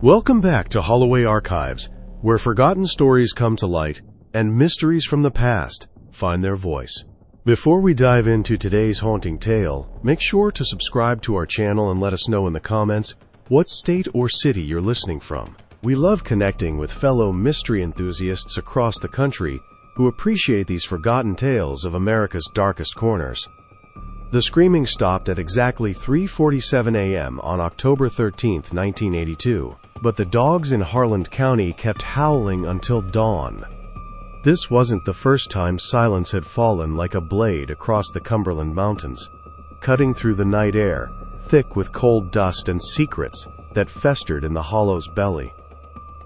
Welcome back to Holloway Archives, where forgotten stories come to light and mysteries from the past find their voice. Before we dive into today's haunting tale, make sure to subscribe to our channel and let us know in the comments what state or city you're listening from. We love connecting with fellow mystery enthusiasts across the country who appreciate these forgotten tales of America's darkest corners. The screaming stopped at exactly 3:47 a.m. on October 13, 1982, but the dogs in Harlan County kept howling until dawn. This wasn't the first time silence had fallen like a blade across the Cumberland Mountains, cutting through the night air, thick with cold dust and secrets that festered in the hollow's belly.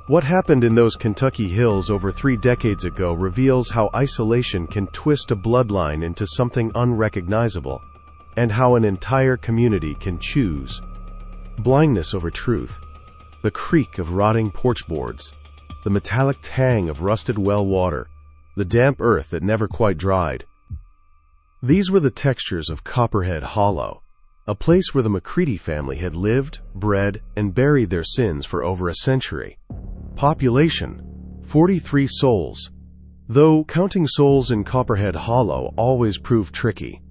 What happened in those Kentucky hills over 3 decades ago reveals how isolation can twist a bloodline into something unrecognizable, and how an entire community can choose blindness over truth. The creak of rotting porch boards, the metallic tang of rusted well water, the damp earth that never quite dried. These were the textures of Copperhead Hollow, a place where the Macready family had lived, bred, and buried their sins for over a century. Population: 43 souls, though counting souls in Copperhead Hollow always proved tricky.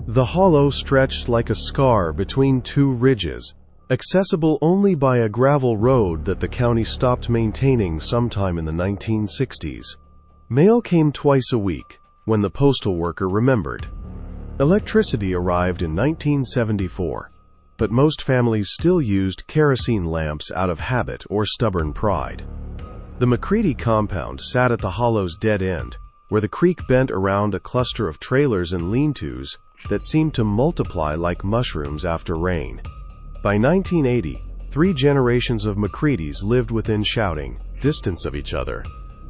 The hollow stretched like a scar between 2 ridges, accessible only by a gravel road that the county stopped maintaining sometime in the 1960s. Mail came twice a week, when the postal worker remembered. Electricity arrived in 1974, but most families still used kerosene lamps out of habit or stubborn pride. The Macready compound sat at the hollow's dead end, where the creek bent around a cluster of trailers and lean-tos that seemed to multiply like mushrooms after rain. By 1980, 3 generations of Macreadys lived within shouting distance of each other.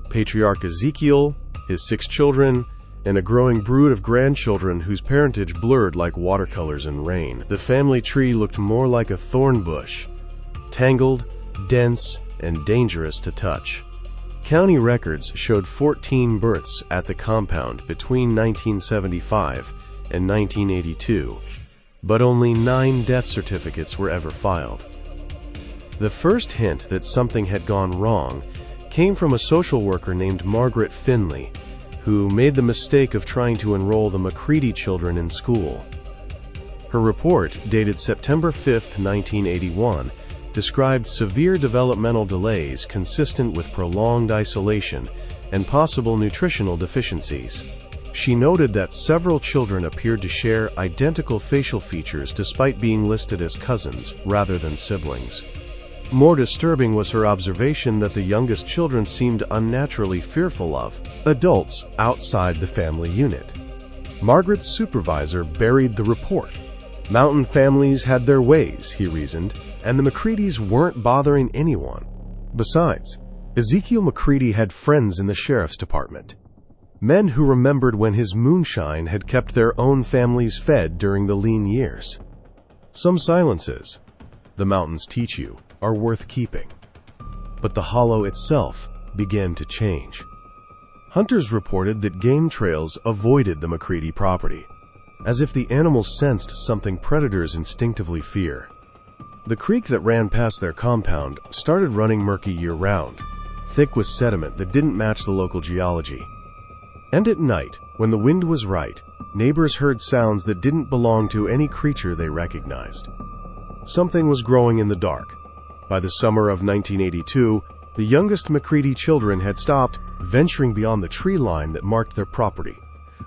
Patriarch Ezekiel, his 6 children, and a growing brood of grandchildren whose parentage blurred like watercolors in rain. The family tree looked more like a thorn bush, tangled, dense, and dangerous to touch. County records showed 14 births at the compound between 1975 and 1982. But only 9 death certificates were ever filed. The first hint that something had gone wrong came from a social worker named Margaret Finley, who made the mistake of trying to enroll the Macready children in school. Her report, dated September 5, 1981, described severe developmental delays consistent with prolonged isolation and possible nutritional deficiencies. She noted that several children appeared to share identical facial features despite being listed as cousins rather than siblings. More disturbing was her observation that the youngest children seemed unnaturally fearful of adults outside the family unit. Margaret's supervisor buried the report. Mountain families had their ways, he reasoned, and the Macreadys weren't bothering anyone. Besides, Ezekiel Macready had friends in the sheriff's department. Men who remembered when his moonshine had kept their own families fed during the lean years. Some silences, the mountains teach you, are worth keeping. But the hollow itself began to change. Hunters reported that game trails avoided the Macready property, as if the animals sensed something predators instinctively fear. The creek that ran past their compound started running murky year-round, thick with sediment that didn't match the local geology. And at night, when the wind was right, neighbors heard sounds that didn't belong to any creature they recognized. Something was growing in the dark. By the summer of 1982, the youngest Macready children had stopped venturing beyond the tree line that marked their property.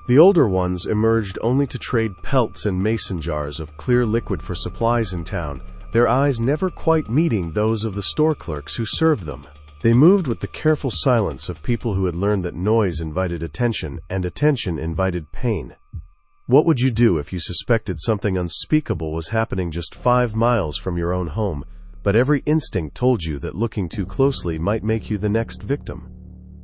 The older ones emerged only to trade pelts and mason jars of clear liquid for supplies in town, their eyes never quite meeting those of the store clerks who served them. They moved with the careful silence of people who had learned that noise invited attention and attention invited pain. What would you do if you suspected something unspeakable was happening just 5 miles from your own home, but every instinct told you that looking too closely might make you the next victim?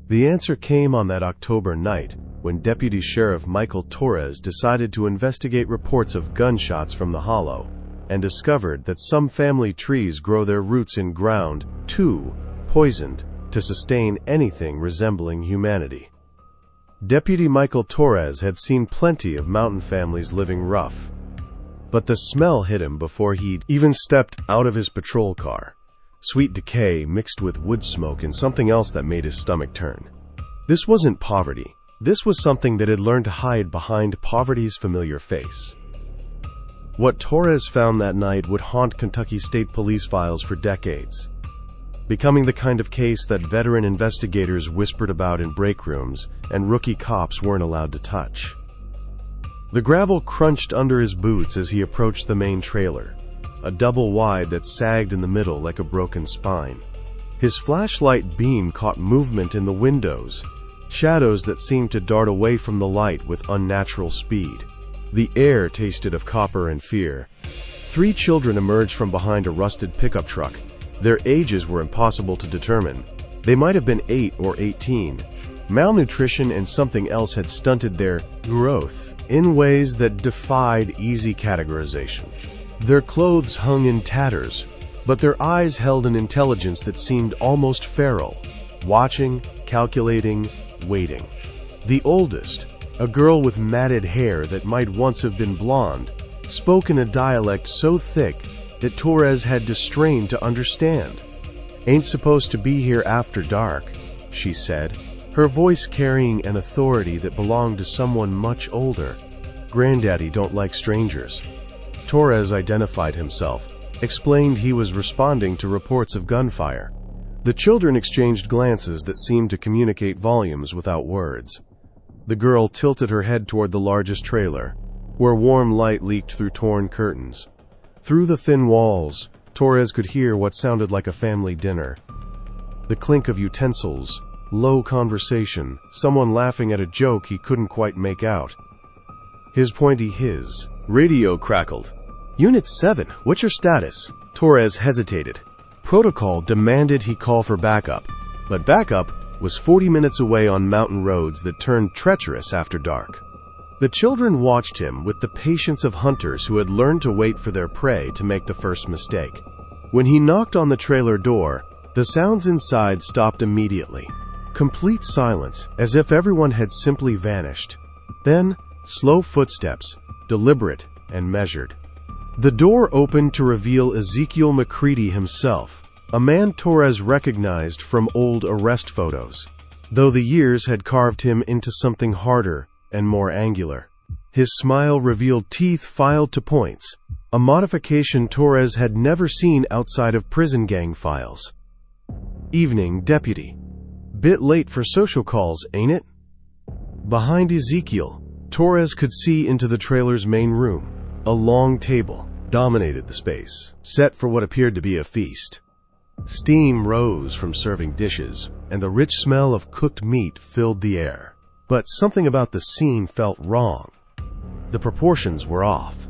The answer came on that October night, when Deputy Sheriff Michael Torres decided to investigate reports of gunshots from the hollow, and discovered that some family trees grow their roots in ground, too poisoned to sustain anything resembling humanity. Deputy Michael Torres had seen plenty of mountain families living rough, but the smell hit him before he'd even stepped out of his patrol car. sweet decay mixed with wood smoke and something else that made his stomach turn. This wasn't poverty. This was something that had learned to hide behind poverty's familiar face. What Torres found that night would haunt Kentucky State Police files for decades, becoming the kind of case that veteran investigators whispered about in break rooms and rookie cops weren't allowed to touch. The gravel crunched under his boots as he approached the main trailer, a double wide that sagged in the middle like a broken spine. His flashlight beam caught movement in the windows, shadows that seemed to dart away from the light with unnatural speed. The air tasted of copper and fear. 3 children emerged from behind a rusted pickup truck. Their ages were impossible to determine. They might have been 8 or 18. Malnutrition and something else had stunted their growth in ways that defied easy categorization. Their clothes hung in tatters, but their eyes held an intelligence that seemed almost feral, watching, calculating, waiting. The oldest, a girl with matted hair that might once have been blonde, spoke in a dialect so thick that Torres had to strain to understand. "Ain't supposed to be here after dark," she said, her voice carrying an authority that belonged to someone much older. "Granddaddy don't like strangers." Torres identified himself, explained he was responding to reports of gunfire. The children exchanged glances that seemed to communicate volumes without words. The girl tilted her head toward the largest trailer, where warm light leaked through torn curtains. Through the thin walls, Torres could hear what sounded like a family dinner. The clink of utensils, low conversation, someone laughing at a joke he couldn't quite make out. His radio crackled. "Unit 7, what's your status?" Torres hesitated. Protocol demanded he call for backup, but backup was 40 minutes away on mountain roads that turned treacherous after dark. The children watched him with the patience of hunters who had learned to wait for their prey to make the first mistake. When he knocked on the trailer door, the sounds inside stopped immediately. Complete silence, as if everyone had simply vanished. Then, slow footsteps, deliberate and measured. The door opened to reveal Ezekiel McCready himself, a man Torres recognized from old arrest photos, though the years had carved him into something harder and more angular. His smile revealed teeth filed to points, a modification Torres had never seen outside of prison gang files. "Evening, deputy. Bit late for social calls, ain't it?" Behind Ezekiel, Torres could see into the trailer's main room. A long table dominated the space, set for what appeared to be a feast. Steam rose from serving dishes, and the rich smell of cooked meat filled the air. But something about the scene felt wrong. The proportions were off.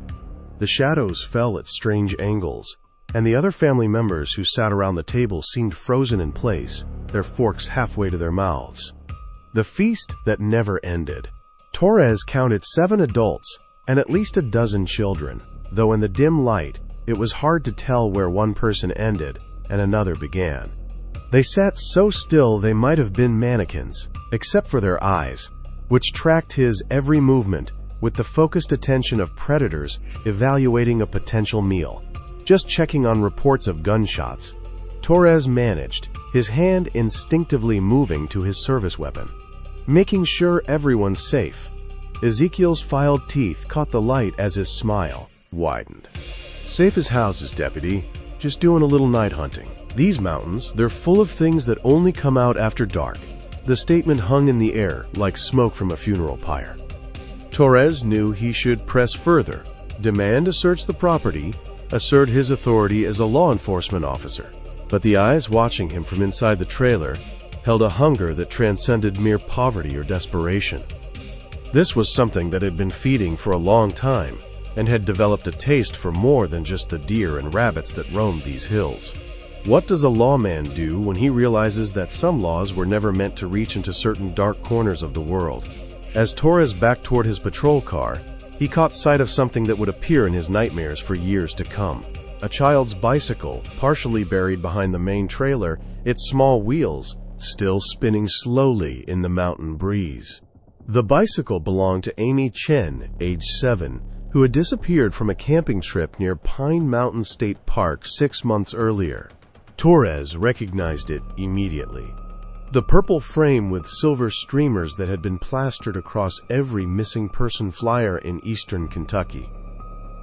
The shadows fell at strange angles, and the other family members who sat around the table seemed frozen in place, their forks halfway to their mouths. The feast that never ended. Torres counted 7 adults and at least a dozen children, though in the dim light, it was hard to tell where one person ended and another began. They sat so still they might have been mannequins, except for their eyes, which tracked his every movement with the focused attention of predators evaluating a potential meal, just checking on reports of gunshots. Torres managed, his hand instinctively moving to his service weapon, making sure everyone's safe. Ezekiel's filed teeth caught the light as his smile widened. "Safe as houses, deputy. Just doing a little night hunting. These mountains, they're full of things that only come out after dark." The statement hung in the air like smoke from a funeral pyre. Torres knew he should press further, demand to search the property, assert his authority as a law enforcement officer. But the eyes watching him from inside the trailer held a hunger that transcended mere poverty or desperation. This was something that had been feeding for a long time and had developed a taste for more than just the deer and rabbits that roamed these hills. What does a lawman do when he realizes that some laws were never meant to reach into certain dark corners of the world? As Torres backed toward his patrol car, he caught sight of something that would appear in his nightmares for years to come. A child's bicycle, partially buried behind the main trailer, its small wheels still spinning slowly in the mountain breeze. The bicycle belonged to Amy Chen, age 7, who had disappeared from a camping trip near Pine Mountain State Park 6 months earlier. Torres recognized it immediately. The purple frame with silver streamers that had been plastered across every missing person flyer in eastern Kentucky.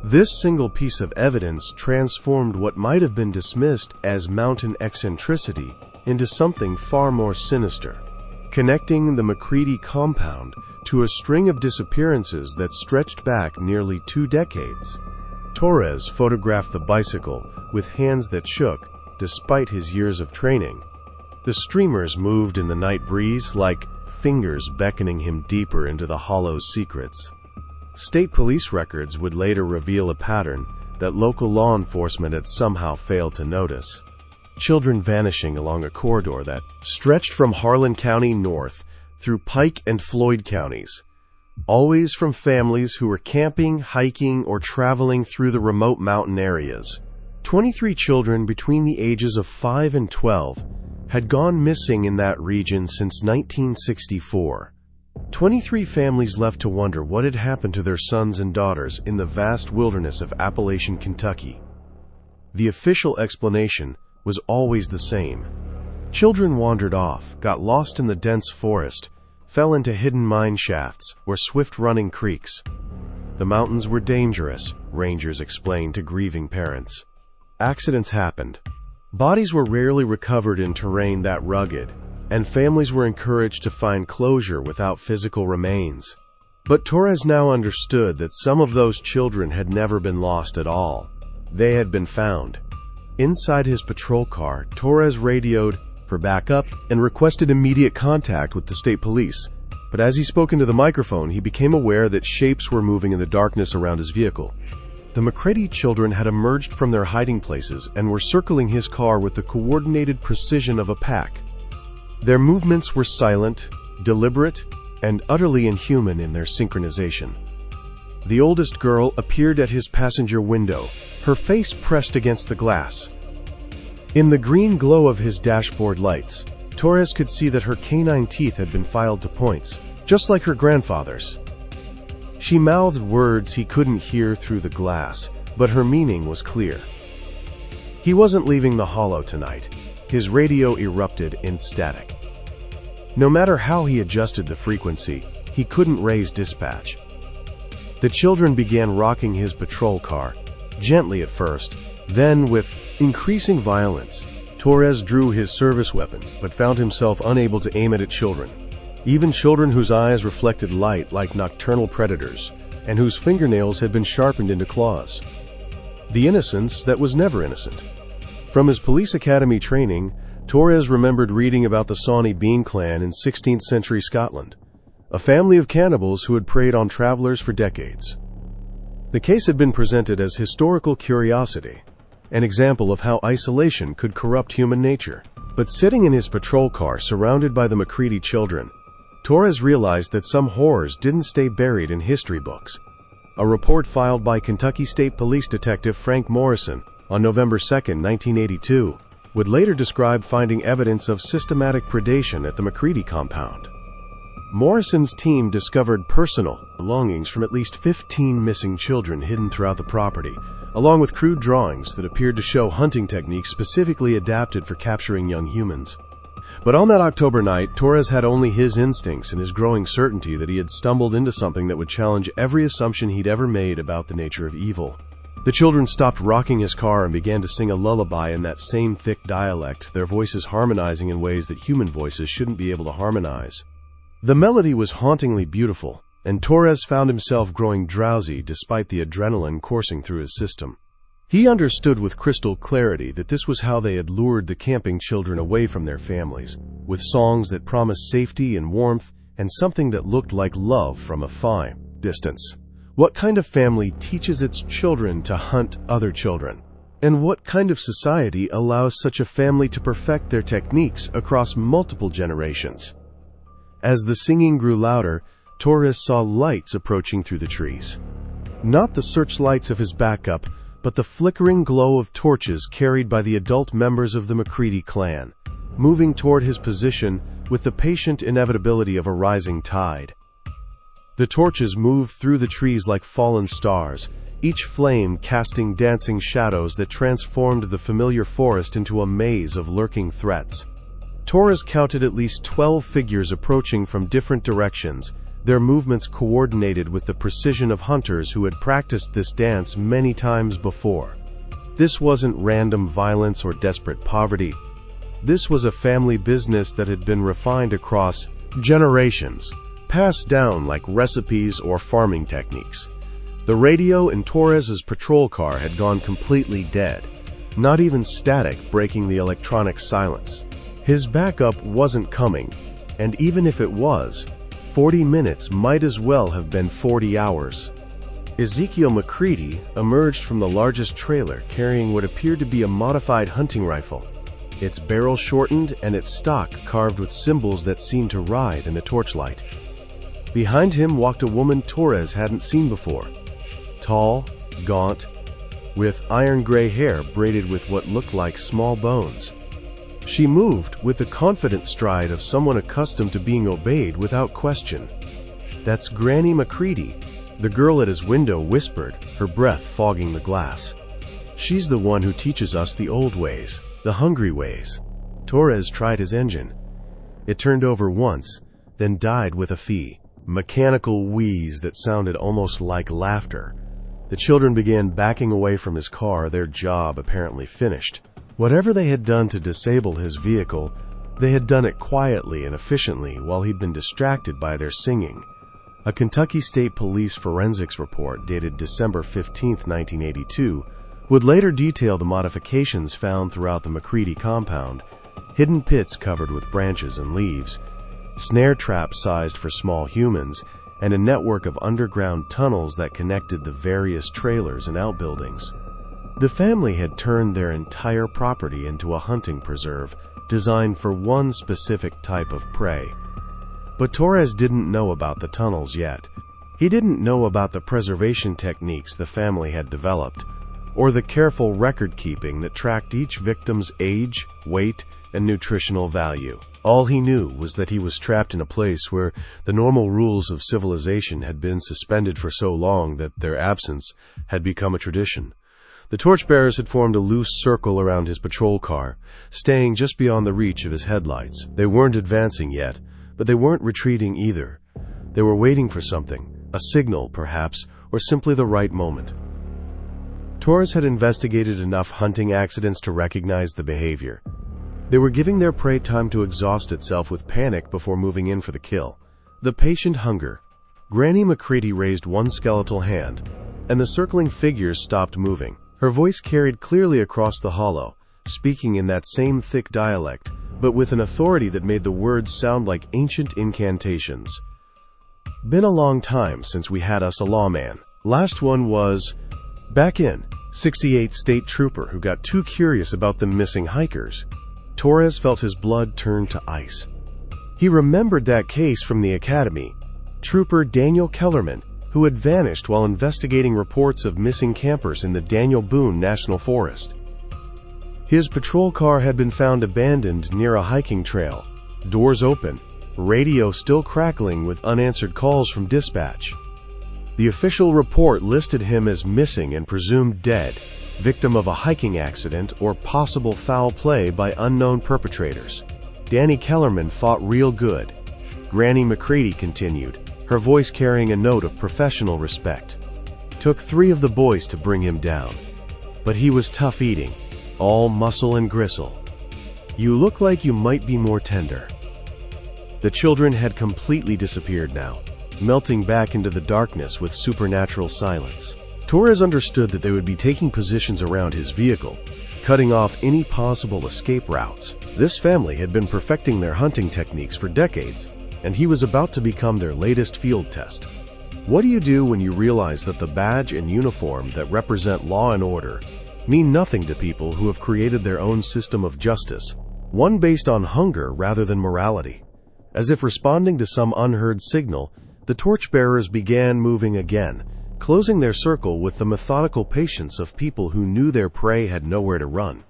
This single piece of evidence transformed what might have been dismissed as mountain eccentricity into something far more sinister, connecting the McCready compound to a string of disappearances that stretched back nearly 2 decades. Torres photographed the bicycle with hands that shook despite his years of training. The streamers moved in the night breeze like fingers beckoning him deeper into the hollow's secrets. State police records would later reveal a pattern that local law enforcement had somehow failed to notice. Children vanishing along a corridor that stretched from Harlan County north through Pike and Floyd counties, always from families who were camping, hiking, or traveling through the remote mountain areas. 23 children between the ages of 5 and 12 had gone missing in that region since 1964. 23 families left to wonder what had happened to their sons and daughters in the vast wilderness of Appalachian Kentucky. The official explanation was always the same. Children wandered off, got lost in the dense forest, fell into hidden mine shafts or swift-running creeks. The mountains were dangerous, rangers explained to grieving parents. Accidents happened. Bodies were rarely recovered in terrain that rugged, and families were encouraged to find closure without physical remains. But Torres now understood that some of those children had never been lost at all. They had been found. Inside his patrol car, Torres radioed for backup and requested immediate contact with the state police. But as he spoke into the microphone, he became aware that shapes were moving in the darkness around his vehicle. The McCready children had emerged from their hiding places and were circling his car with the coordinated precision of a pack. Their movements were silent, deliberate, and utterly inhuman in their synchronization. The oldest girl appeared at his passenger window, her face pressed against the glass. In the green glow of his dashboard lights, Torres could see that her canine teeth had been filed to points, just like her grandfather's. She mouthed words he couldn't hear through the glass, but her meaning was clear. He wasn't leaving the hollow tonight. His radio erupted in static. No matter how he adjusted the frequency, he couldn't raise dispatch. The children began rocking his patrol car, gently at first, then with increasing violence. Torres drew his service weapon, but found himself unable to aim it at children. Even children whose eyes reflected light like nocturnal predators, and whose fingernails had been sharpened into claws. The innocence that was never innocent. From his police academy training, Torres remembered reading about the Sawney Bean clan in 16th century Scotland, a family of cannibals who had preyed on travelers for decades. The case had been presented as historical curiosity, an example of how isolation could corrupt human nature. But sitting in his patrol car surrounded by the McCready children, Torres realized that some horrors didn't stay buried in history books. A report filed by Kentucky State Police Detective Frank Morrison on November 2, 1982, would later describe finding evidence of systematic predation at the McCready compound. Morrison's team discovered personal belongings from at least 15 missing children hidden throughout the property, along with crude drawings that appeared to show hunting techniques specifically adapted for capturing young humans. But on that October night, Torres had only his instincts and his growing certainty that he had stumbled into something that would challenge every assumption he'd ever made about the nature of evil. The children stopped rocking his car and began to sing a lullaby in that same thick dialect, their voices harmonizing in ways that human voices shouldn't be able to harmonize. The melody was hauntingly beautiful, and Torres found himself growing drowsy despite the adrenaline coursing through his system. He understood with crystal clarity that this was how they had lured the camping children away from their families, with songs that promised safety and warmth and something that looked like love from a fine distance. What kind of family teaches its children to hunt other children? And what kind of society allows such a family to perfect their techniques across multiple generations? As the singing grew louder, Torres saw lights approaching through the trees. Not the searchlights of his backup, but the flickering glow of torches carried by the adult members of the McCready clan, moving toward his position with the patient inevitability of a rising tide. The torches moved through the trees like fallen stars, each flame casting dancing shadows that transformed the familiar forest into a maze of lurking threats. Torres counted at least 12 figures approaching from different directions, their movements coordinated with the precision of hunters who had practiced this dance many times before. This wasn't random violence or desperate poverty. This was a family business that had been refined across generations, passed down like recipes or farming techniques. The radio in Torres's patrol car had gone completely dead, not even static breaking the electronic silence. His backup wasn't coming, and even if it was, 40 minutes might as well have been 40 hours. Ezekiel McCready emerged from the largest trailer carrying what appeared to be a modified hunting rifle, its barrel shortened and its stock carved with symbols that seemed to writhe in the torchlight. Behind him walked a woman Torres hadn't seen before, tall, gaunt, with iron-gray hair braided with what looked like small bones. She moved with the confident stride of someone accustomed to being obeyed without question. "That's Granny McCready," the girl at his window whispered, her breath fogging the glass. "She's the one who teaches us the old ways, the hungry ways." Torres tried his engine. It turned over once, then died with a mechanical wheeze that sounded almost like laughter. The children began backing away from his car, their job apparently finished. Whatever they had done to disable his vehicle, they had done it quietly and efficiently while he'd been distracted by their singing. A Kentucky State Police forensics report dated December 15, 1982, would later detail the modifications found throughout the McCready compound: hidden pits covered with branches and leaves, snare traps sized for small humans, and a network of underground tunnels that connected the various trailers and outbuildings. The family had turned their entire property into a hunting preserve designed for one specific type of prey. But Torres didn't know about the tunnels yet. He didn't know about the preservation techniques the family had developed, or the careful record-keeping that tracked each victim's age, weight, and nutritional value. All he knew was that he was trapped in a place where the normal rules of civilization had been suspended for so long that their absence had become a tradition. The torchbearers had formed a loose circle around his patrol car, staying just beyond the reach of his headlights. They weren't advancing yet, but they weren't retreating either. They were waiting for something, a signal perhaps, or simply the right moment. Torres had investigated enough hunting accidents to recognize the behavior. They were giving their prey time to exhaust itself with panic before moving in for the kill. The patient hunger. Granny McCready raised one skeletal hand, and the circling figures stopped moving. Her voice carried clearly across the hollow, speaking in that same thick dialect, but with an authority that made the words sound like ancient incantations. "Been a long time since we had us a lawman. Last one was back in 68 state trooper who got too curious about the missing hikers." Torres felt his blood turn to ice. He remembered that case from the academy. Trooper Daniel Kellerman, who had vanished while investigating reports of missing campers in the Daniel Boone National Forest. His patrol car had been found abandoned near a hiking trail, doors open, radio still crackling with unanswered calls from dispatch. The official report listed him as missing and presumed dead, victim of a hiking accident or possible foul play by unknown perpetrators. Danny Kellerman fought real good. Granny McCready continued, her voice carrying a note of professional respect. Took 3 of the boys to bring him down. But he was tough eating, all muscle and gristle. "You look like you might be more tender." The children had completely disappeared now, melting back into the darkness with supernatural silence. Torres understood that they would be taking positions around his vehicle, cutting off any possible escape routes. This family had been perfecting their hunting techniques for decades, and he was about to become their latest field test. What do you do when you realize that the badge and uniform that represent law and order mean nothing to people who have created their own system of justice, one based on hunger rather than morality? As if responding to some unheard signal, the torchbearers began moving again, closing their circle with the methodical patience of people who knew their prey had nowhere to run.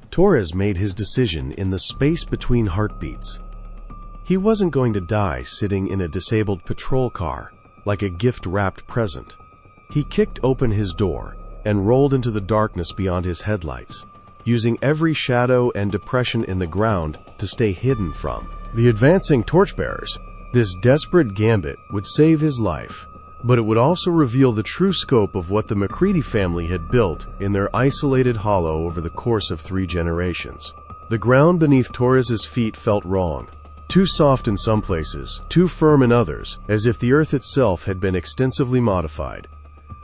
Torres made his decision in the space between heartbeats. He wasn't going to die sitting in a disabled patrol car, like a gift-wrapped present. He kicked open his door and rolled into the darkness beyond his headlights, using every shadow and depression in the ground to stay hidden from the advancing torchbearers. This desperate gambit would save his life, but it would also reveal the true scope of what the Macready family had built in their isolated hollow over the course of 3 generations. The ground beneath Torres's feet felt wrong. Too soft in some places, too firm in others, as if the earth itself had been extensively modified.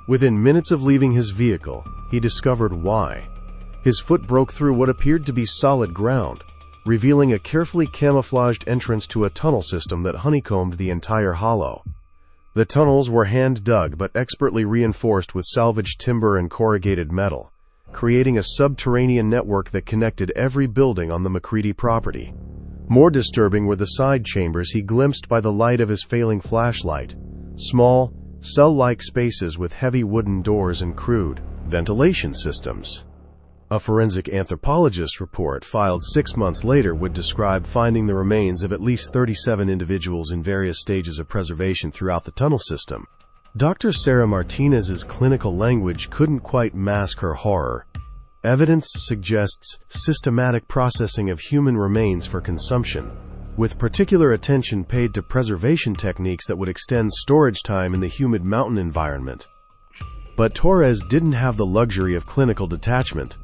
Within minutes of leaving his vehicle, he discovered why. His foot broke through what appeared to be solid ground, revealing a carefully camouflaged entrance to a tunnel system that honeycombed the entire hollow. The tunnels were hand-dug but expertly reinforced with salvaged timber and corrugated metal, creating a subterranean network that connected every building on the Macready property. More disturbing were the side chambers he glimpsed by the light of his failing flashlight. Small, cell-like spaces with heavy wooden doors and crude ventilation systems. A forensic anthropologist's report filed 6 months later would describe finding the remains of at least 37 individuals in various stages of preservation throughout the tunnel system. Dr. Sarah Martinez's clinical language couldn't quite mask her horror. Evidence suggests systematic processing of human remains for consumption, with particular attention paid to preservation techniques that would extend storage time in the humid mountain environment. But Torres didn't have the luxury of clinical detachment.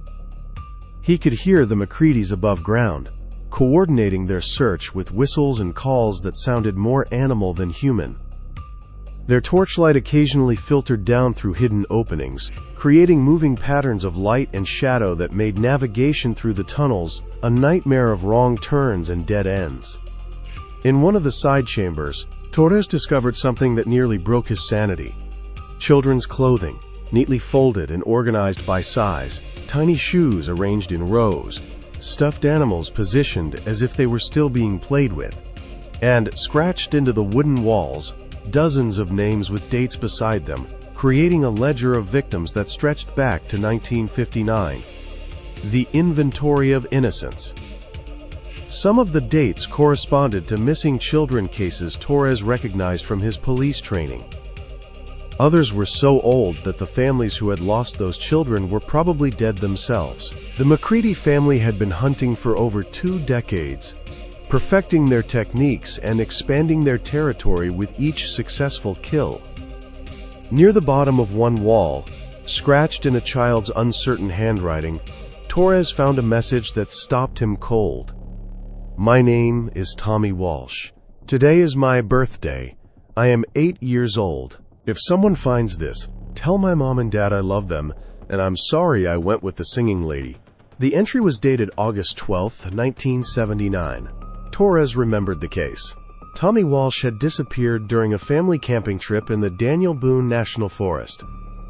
He could hear the Macreadys above ground, coordinating their search with whistles and calls that sounded more animal than human. Their torchlight occasionally filtered down through hidden openings, creating moving patterns of light and shadow that made navigation through the tunnels a nightmare of wrong turns and dead ends. In one of the side chambers, Torres discovered something that nearly broke his sanity. Children's clothing, neatly folded and organized by size, tiny shoes arranged in rows, stuffed animals positioned as if they were still being played with, and scratched into the wooden walls, dozens of names with dates beside them, creating a ledger of victims that stretched back to 1959. The Inventory of Innocence. Some of the dates corresponded to missing children cases Torres recognized from his police training. Others were so old that the families who had lost those children were probably dead themselves. The Macready family had been hunting for over 2 decades, perfecting their techniques and expanding their territory with each successful kill. Near the bottom of one wall, scratched in a child's uncertain handwriting, Torres found a message that stopped him cold. "My name is Tommy Walsh. Today is my birthday. I am 8 years old. If someone finds this, tell my mom and dad I love them, and I'm sorry I went with the singing lady." The entry was dated August 12, 1979. Torres remembered the case. Tommy Walsh had disappeared during a family camping trip in the Daniel Boone National Forest.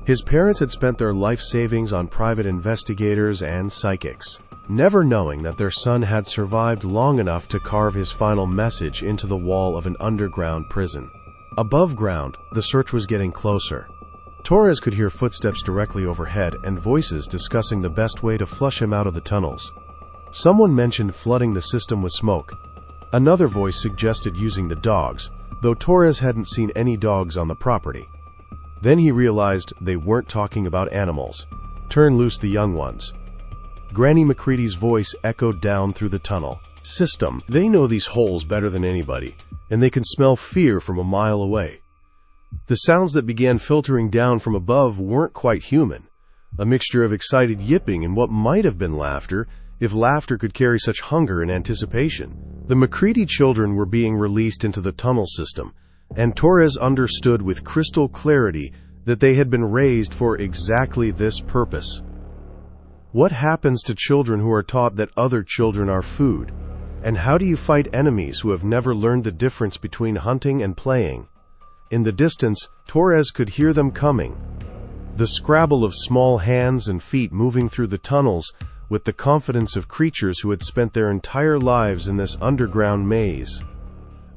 His parents had spent their life savings on private investigators and psychics, never knowing that their son had survived long enough to carve his final message into the wall of an underground prison. Above ground, the search was getting closer. Torres could hear footsteps directly overhead and voices discussing the best way to flush him out of the tunnels. Someone mentioned flooding the system with smoke. Another voice suggested using the dogs, though Torres hadn't seen any dogs on the property. Then he realized they weren't talking about animals. Turn loose the young ones. Granny Macready's voice echoed down through the tunnel. "System, they know these holes better than anybody, and they can smell fear from a mile away." The sounds that began filtering down from above weren't quite human, a mixture of excited yipping and what might have been laughter, if laughter could carry such hunger and anticipation. The Macready children were being released into the tunnel system, and Torres understood with crystal clarity that they had been raised for exactly this purpose. What happens to children who are taught that other children are food? And how do you fight enemies who have never learned the difference between hunting and playing? In the distance, Torres could hear them coming. The scrabble of small hands and feet moving through the tunnels with the confidence of creatures who had spent their entire lives in this underground maze.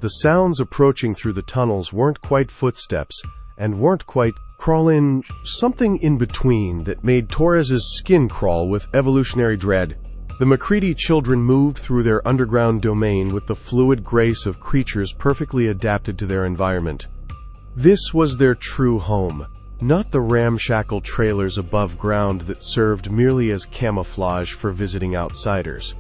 The sounds approaching through the tunnels weren't quite footsteps and weren't quite crawl-in, something in between that made Torres's skin crawl with evolutionary dread. The Macready children moved through their underground domain with the fluid grace of creatures perfectly adapted to their environment. This was their true home, not the ramshackle trailers above ground that served merely as camouflage for visiting outsiders.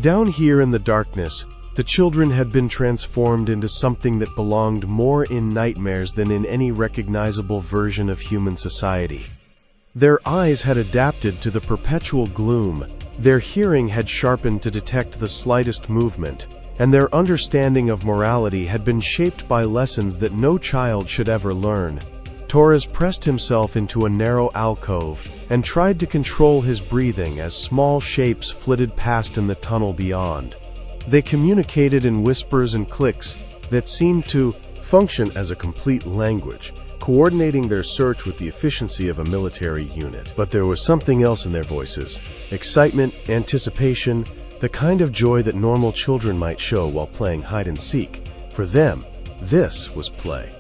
Down here in the darkness, the children had been transformed into something that belonged more in nightmares than in any recognizable version of human society. Their eyes had adapted to the perpetual gloom, their hearing had sharpened to detect the slightest movement, and their understanding of morality had been shaped by lessons that no child should ever learn. Torres pressed himself into a narrow alcove and tried to control his breathing as small shapes flitted past in the tunnel beyond. They communicated in whispers and clicks that seemed to function as a complete language, coordinating their search with the efficiency of a military unit. But there was something else in their voices: excitement, anticipation, the kind of joy that normal children might show while playing hide-and-seek. For them, this was play.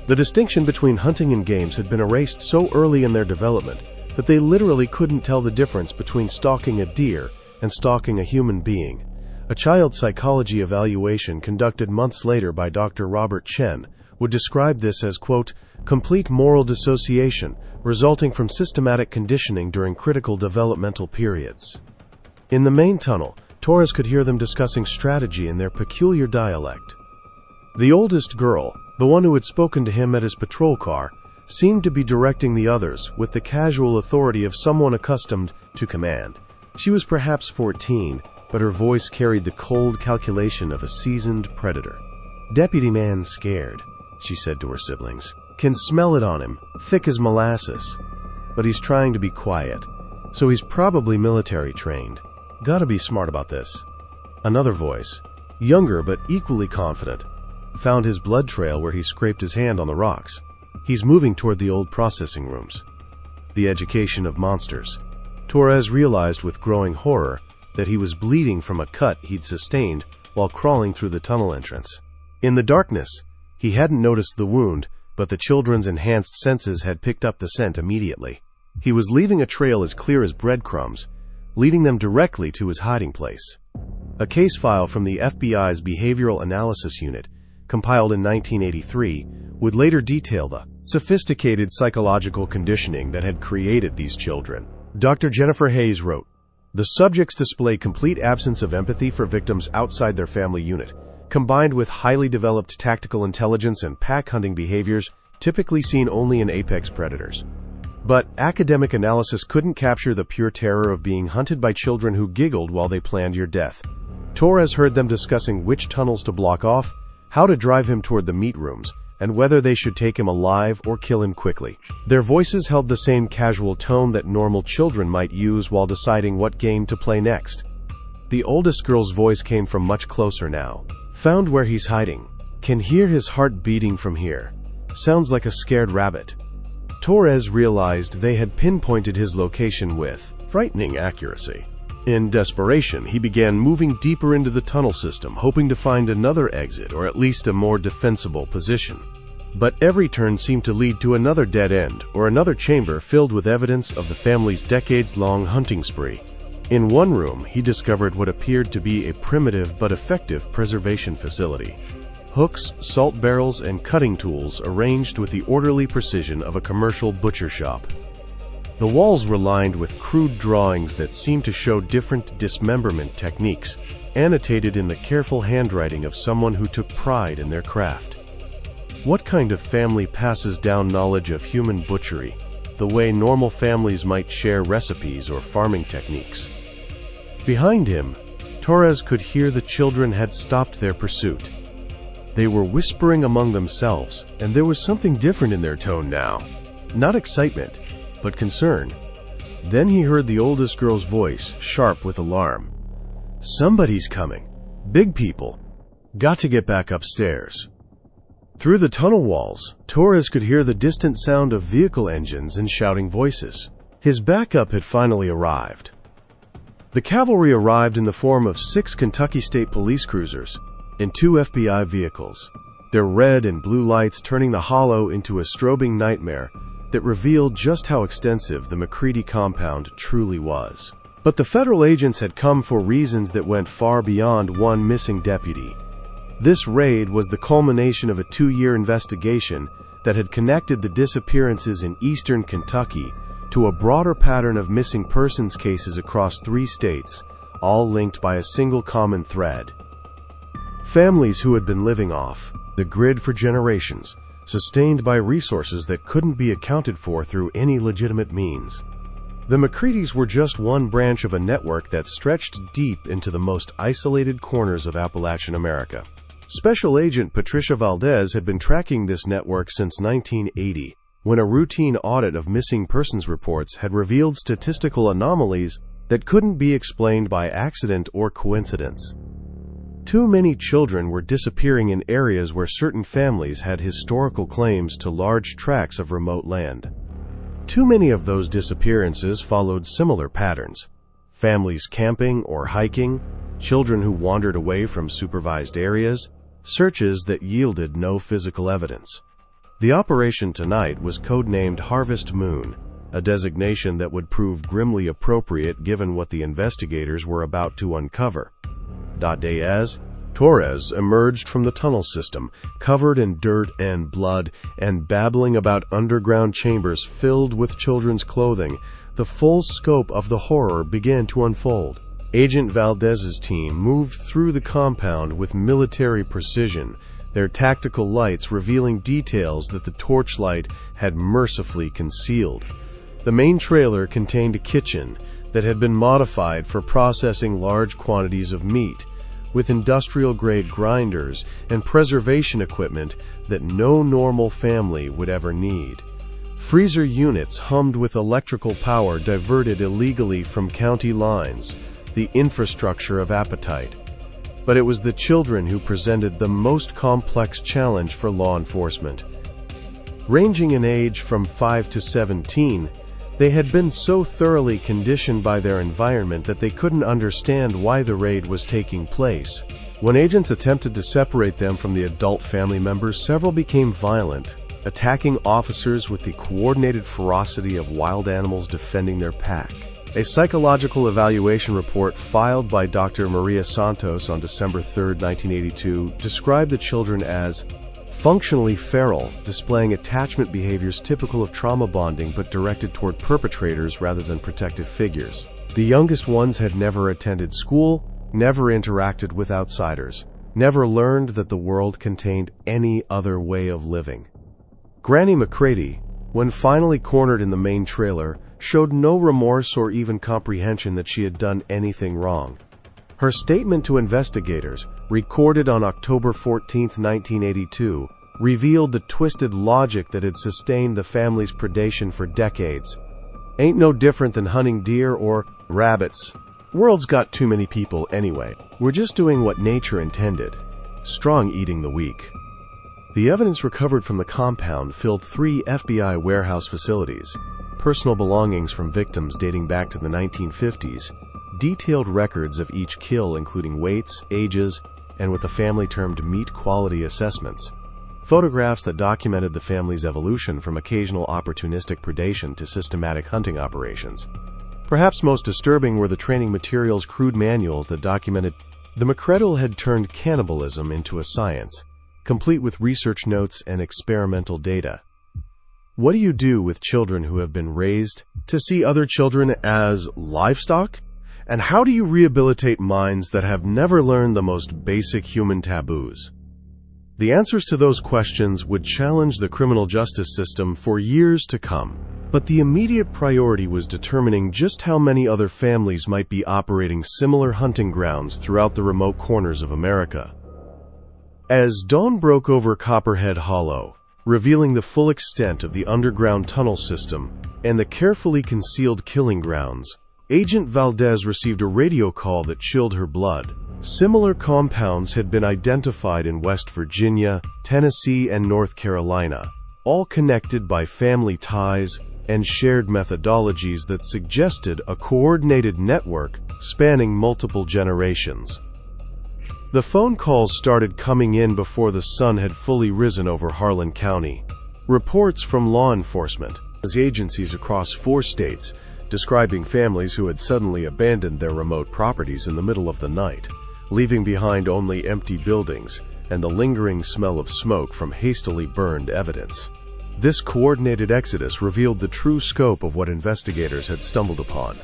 The distinction between hunting and games had been erased so early in their development that they literally couldn't tell the difference between stalking a deer and stalking a human being. A child psychology evaluation conducted months later by Dr. Robert Chen would describe this as, quote, complete moral dissociation resulting from systematic conditioning during critical developmental periods. In the main tunnel, Torres could hear them discussing strategy in their peculiar dialect. The oldest girl, the one who had spoken to him at his patrol car, seemed to be directing the others with the casual authority of someone accustomed to command. She was perhaps 14, but her voice carried the cold calculation of a seasoned predator. "Deputy man's scared," she said to her siblings. "Can smell it on him, thick as molasses. But he's trying to be quiet, so he's probably military trained. Gotta be smart about this." Another voice, younger but equally confident, found his blood trail where he scraped his hand on the rocks. "He's moving toward the old processing rooms." The education of monsters. Torres realized with growing horror that he was bleeding from a cut he'd sustained while crawling through the tunnel entrance. In the darkness, he hadn't noticed the wound, but the children's enhanced senses had picked up the scent immediately. He was leaving a trail as clear as breadcrumbs, leading them directly to his hiding place. A case file from the FBI's Behavioral Analysis Unit, compiled in 1983, would later detail the sophisticated psychological conditioning that had created these children. Dr. Jennifer Hayes wrote, "The subjects display complete absence of empathy for victims outside their family unit, combined with highly developed tactical intelligence and pack hunting behaviors typically seen only in apex predators." But academic analysis couldn't capture the pure terror of being hunted by children who giggled while they planned your death. Torres heard them discussing which tunnels to block off, how to drive him toward the meat rooms, and whether they should take him alive or kill him quickly. Their voices held the same casual tone that normal children might use while deciding what game to play next. The oldest girl's voice came from much closer now. "Found where he's hiding. Can hear his heart beating from here. Sounds like a scared rabbit." Torres realized they had pinpointed his location with frightening accuracy. In desperation, he began moving deeper into the tunnel system, hoping to find another exit or at least a more defensible position. But every turn seemed to lead to another dead end or another chamber filled with evidence of the family's decades-long hunting spree. In one room, he discovered what appeared to be a primitive but effective preservation facility. Hooks, salt barrels, and cutting tools arranged with the orderly precision of a commercial butcher shop. The walls were lined with crude drawings that seemed to show different dismemberment techniques, annotated in the careful handwriting of someone who took pride in their craft. What kind of family passes down knowledge of human butchery, the way normal families might share recipes or farming techniques? Behind him, Torres could hear the children had stopped their pursuit. They were whispering among themselves, and there was something different in their tone now. Not excitement, but concern. Then he heard the oldest girl's voice, sharp with alarm. "Somebody's coming. Big people. Got to get back upstairs." Through the tunnel walls, Torres could hear the distant sound of vehicle engines and shouting voices. His backup had finally arrived. The cavalry arrived in the form of 6 Kentucky State Police cruisers and 2 FBI vehicles, their red and blue lights turning the Hollow into a strobing nightmare that revealed just how extensive the McCready compound truly was. But the federal agents had come for reasons that went far beyond one missing deputy. This raid was the culmination of a 2-year investigation that had connected the disappearances in eastern Kentucky to a broader pattern of missing persons cases across 3 states, all linked by a single common thread. Families who had been living off the grid for generations, sustained by resources that couldn't be accounted for through any legitimate means. The Macreadys were just one branch of a network that stretched deep into the most isolated corners of Appalachian America. Special Agent Patricia Valdez had been tracking this network since 1980, when a routine audit of missing persons reports had revealed statistical anomalies that couldn't be explained by accident or coincidence. Too many children were disappearing in areas where certain families had historical claims to large tracts of remote land. Too many of those disappearances followed similar patterns: families camping or hiking, children who wandered away from supervised areas, searches that yielded no physical evidence. The operation tonight was codenamed Harvest Moon, a designation that would prove grimly appropriate given what the investigators were about to uncover. Torres emerged from the tunnel system, covered in dirt and blood, and babbling about underground chambers filled with children's clothing. The full scope of the horror began to unfold. Agent Valdez's team moved through the compound with military precision, their tactical lights revealing details that the torchlight had mercifully concealed. The main trailer contained a kitchen that had been modified for processing large quantities of meat, with industrial-grade grinders and preservation equipment that no normal family would ever need. Freezer units hummed with electrical power diverted illegally from county lines, the infrastructure of appetite. But it was the children who presented the most complex challenge for law enforcement. Ranging in age from 5 to 17, they had been so thoroughly conditioned by their environment that they couldn't understand why the raid was taking place. When agents attempted to separate them from the adult family members, several became violent, attacking officers with the coordinated ferocity of wild animals defending their pack. A psychological evaluation report filed by Dr. Maria Santos on December 3, 1982, described the children as functionally feral, displaying attachment behaviors typical of trauma bonding but directed toward perpetrators rather than protective figures. The youngest ones had never attended school, never interacted with outsiders, never learned that the world contained any other way of living. Granny Macready, when finally cornered in the main trailer, showed no remorse or even comprehension that she had done anything wrong. Her statement to investigators, recorded on October 14, 1982, revealed the twisted logic that had sustained the family's predation for decades. "Ain't no different than hunting deer or rabbits. World's got too many people anyway. We're just doing what nature intended. Strong eating the weak." The evidence recovered from the compound filled 3 FBI warehouse facilities. Personal belongings from victims dating back to the 1950s, detailed records of each kill including weights, ages, and what the family termed meat quality assessments. Photographs that documented the family's evolution from occasional opportunistic predation to systematic hunting operations. Perhaps most disturbing were the training materials' crude manuals that documented the Macready had turned cannibalism into a science, complete with research notes and experimental data. What do you do with children who have been raised to see other children as livestock? And how do you rehabilitate minds that have never learned the most basic human taboos? The answers to those questions would challenge the criminal justice system for years to come. But the immediate priority was determining just how many other families might be operating similar hunting grounds throughout the remote corners of America. As dawn broke over Copperhead Hollow, revealing the full extent of the underground tunnel system and the carefully concealed killing grounds, Agent Valdez received a radio call that chilled her blood. Similar compounds had been identified in West Virginia, Tennessee, and North Carolina, all connected by family ties and shared methodologies that suggested a coordinated network spanning multiple generations. The phone calls started coming in before the sun had fully risen over Harlan County. Reports from law enforcement, as agencies across 4 states, describing families who had suddenly abandoned their remote properties in the middle of the night, leaving behind only empty buildings, and the lingering smell of smoke from hastily burned evidence. This coordinated exodus revealed the true scope of what investigators had stumbled upon.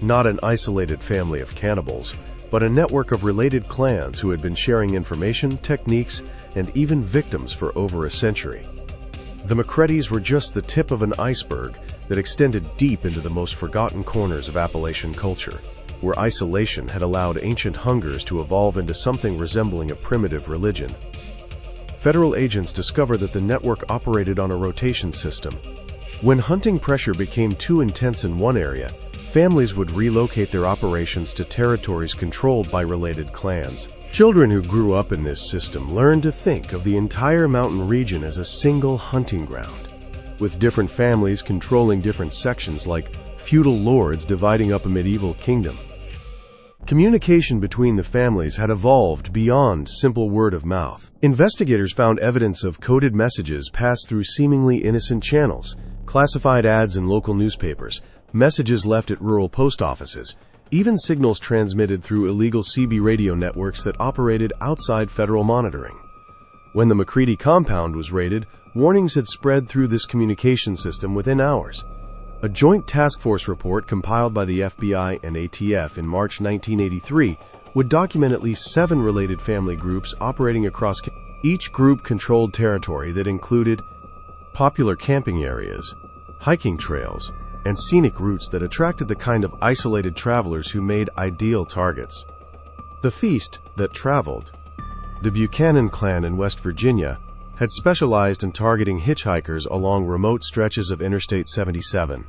Not an isolated family of cannibals, but a network of related clans who had been sharing information, techniques, and even victims for over a century. The Macabres were just the tip of an iceberg that extended deep into the most forgotten corners of Appalachian culture, where isolation had allowed ancient hungers to evolve into something resembling a primitive religion. Federal agents discovered that the network operated on a rotation system. When hunting pressure became too intense in one area, families would relocate their operations to territories controlled by related clans. Children who grew up in this system learned to think of the entire mountain region as a single hunting ground, with different families controlling different sections like feudal lords dividing up a medieval kingdom. Communication between the families had evolved beyond simple word of mouth. Investigators found evidence of coded messages passed through seemingly innocent channels, classified ads in local newspapers, messages left at rural post offices, even signals transmitted through illegal CB radio networks that operated outside federal monitoring. When the Macabre compound was raided, warnings had spread through this communication system within hours. A joint task force report compiled by the FBI and ATF in March 1983 would document at least 7 related family groups operating across each group controlled territory that included popular camping areas, hiking trails, and scenic routes that attracted the kind of isolated travelers who made ideal targets. The feast that traveled. The Buchanan clan in West Virginia had specialized in targeting hitchhikers along remote stretches of Interstate 77.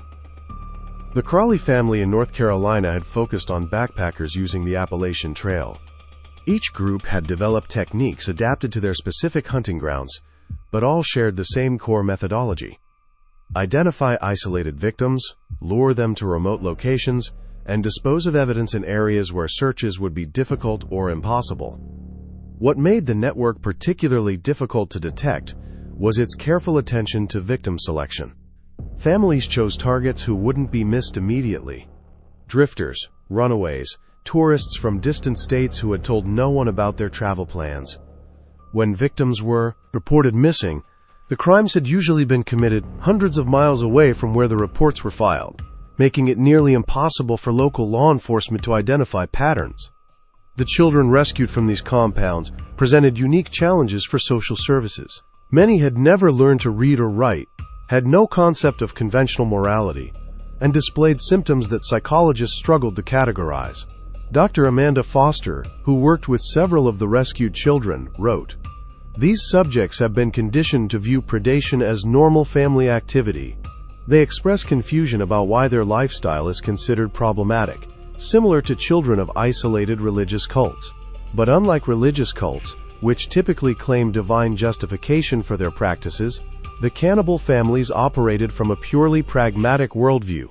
The Crawley family in North Carolina had focused on backpackers using the Appalachian Trail. Each group had developed techniques adapted to their specific hunting grounds, but all shared the same core methodology: identify isolated victims, lure them to remote locations, and dispose of evidence in areas where searches would be difficult or impossible. What made the network particularly difficult to detect was its careful attention to victim selection. Families chose targets who wouldn't be missed immediately. Drifters, runaways, tourists from distant states who had told no one about their travel plans. When victims were reported missing, the crimes had usually been committed hundreds of miles away from where the reports were filed, making it nearly impossible for local law enforcement to identify patterns. The children rescued from these compounds presented unique challenges for social services. Many had never learned to read or write, had no concept of conventional morality, and displayed symptoms that psychologists struggled to categorize. Dr. Amanda Foster, who worked with several of the rescued children, wrote, "These subjects have been conditioned to view predation as normal family activity. They express confusion about why their lifestyle is considered problematic, similar to children of isolated religious cults. But unlike religious cults, which typically claim divine justification for their practices, the cannibal families operated from a purely pragmatic worldview.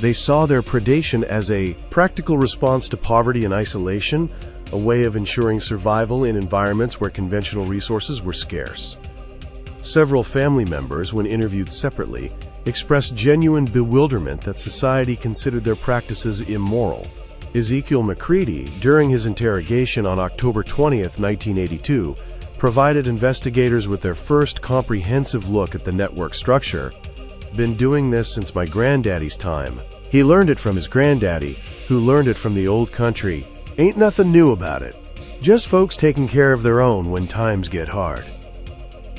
They saw their predation as a practical response to poverty and isolation, a way of ensuring survival in environments where conventional resources were scarce." Several family members, when interviewed separately, expressed genuine bewilderment that society considered their practices immoral. Ezekiel McCready, during his interrogation on October 20, 1982, provided investigators with their first comprehensive look at the network structure. "Been doing this since my granddaddy's time. He learned it from his granddaddy, who learned it from the old country. Ain't nothing new about it. Just folks taking care of their own when times get hard."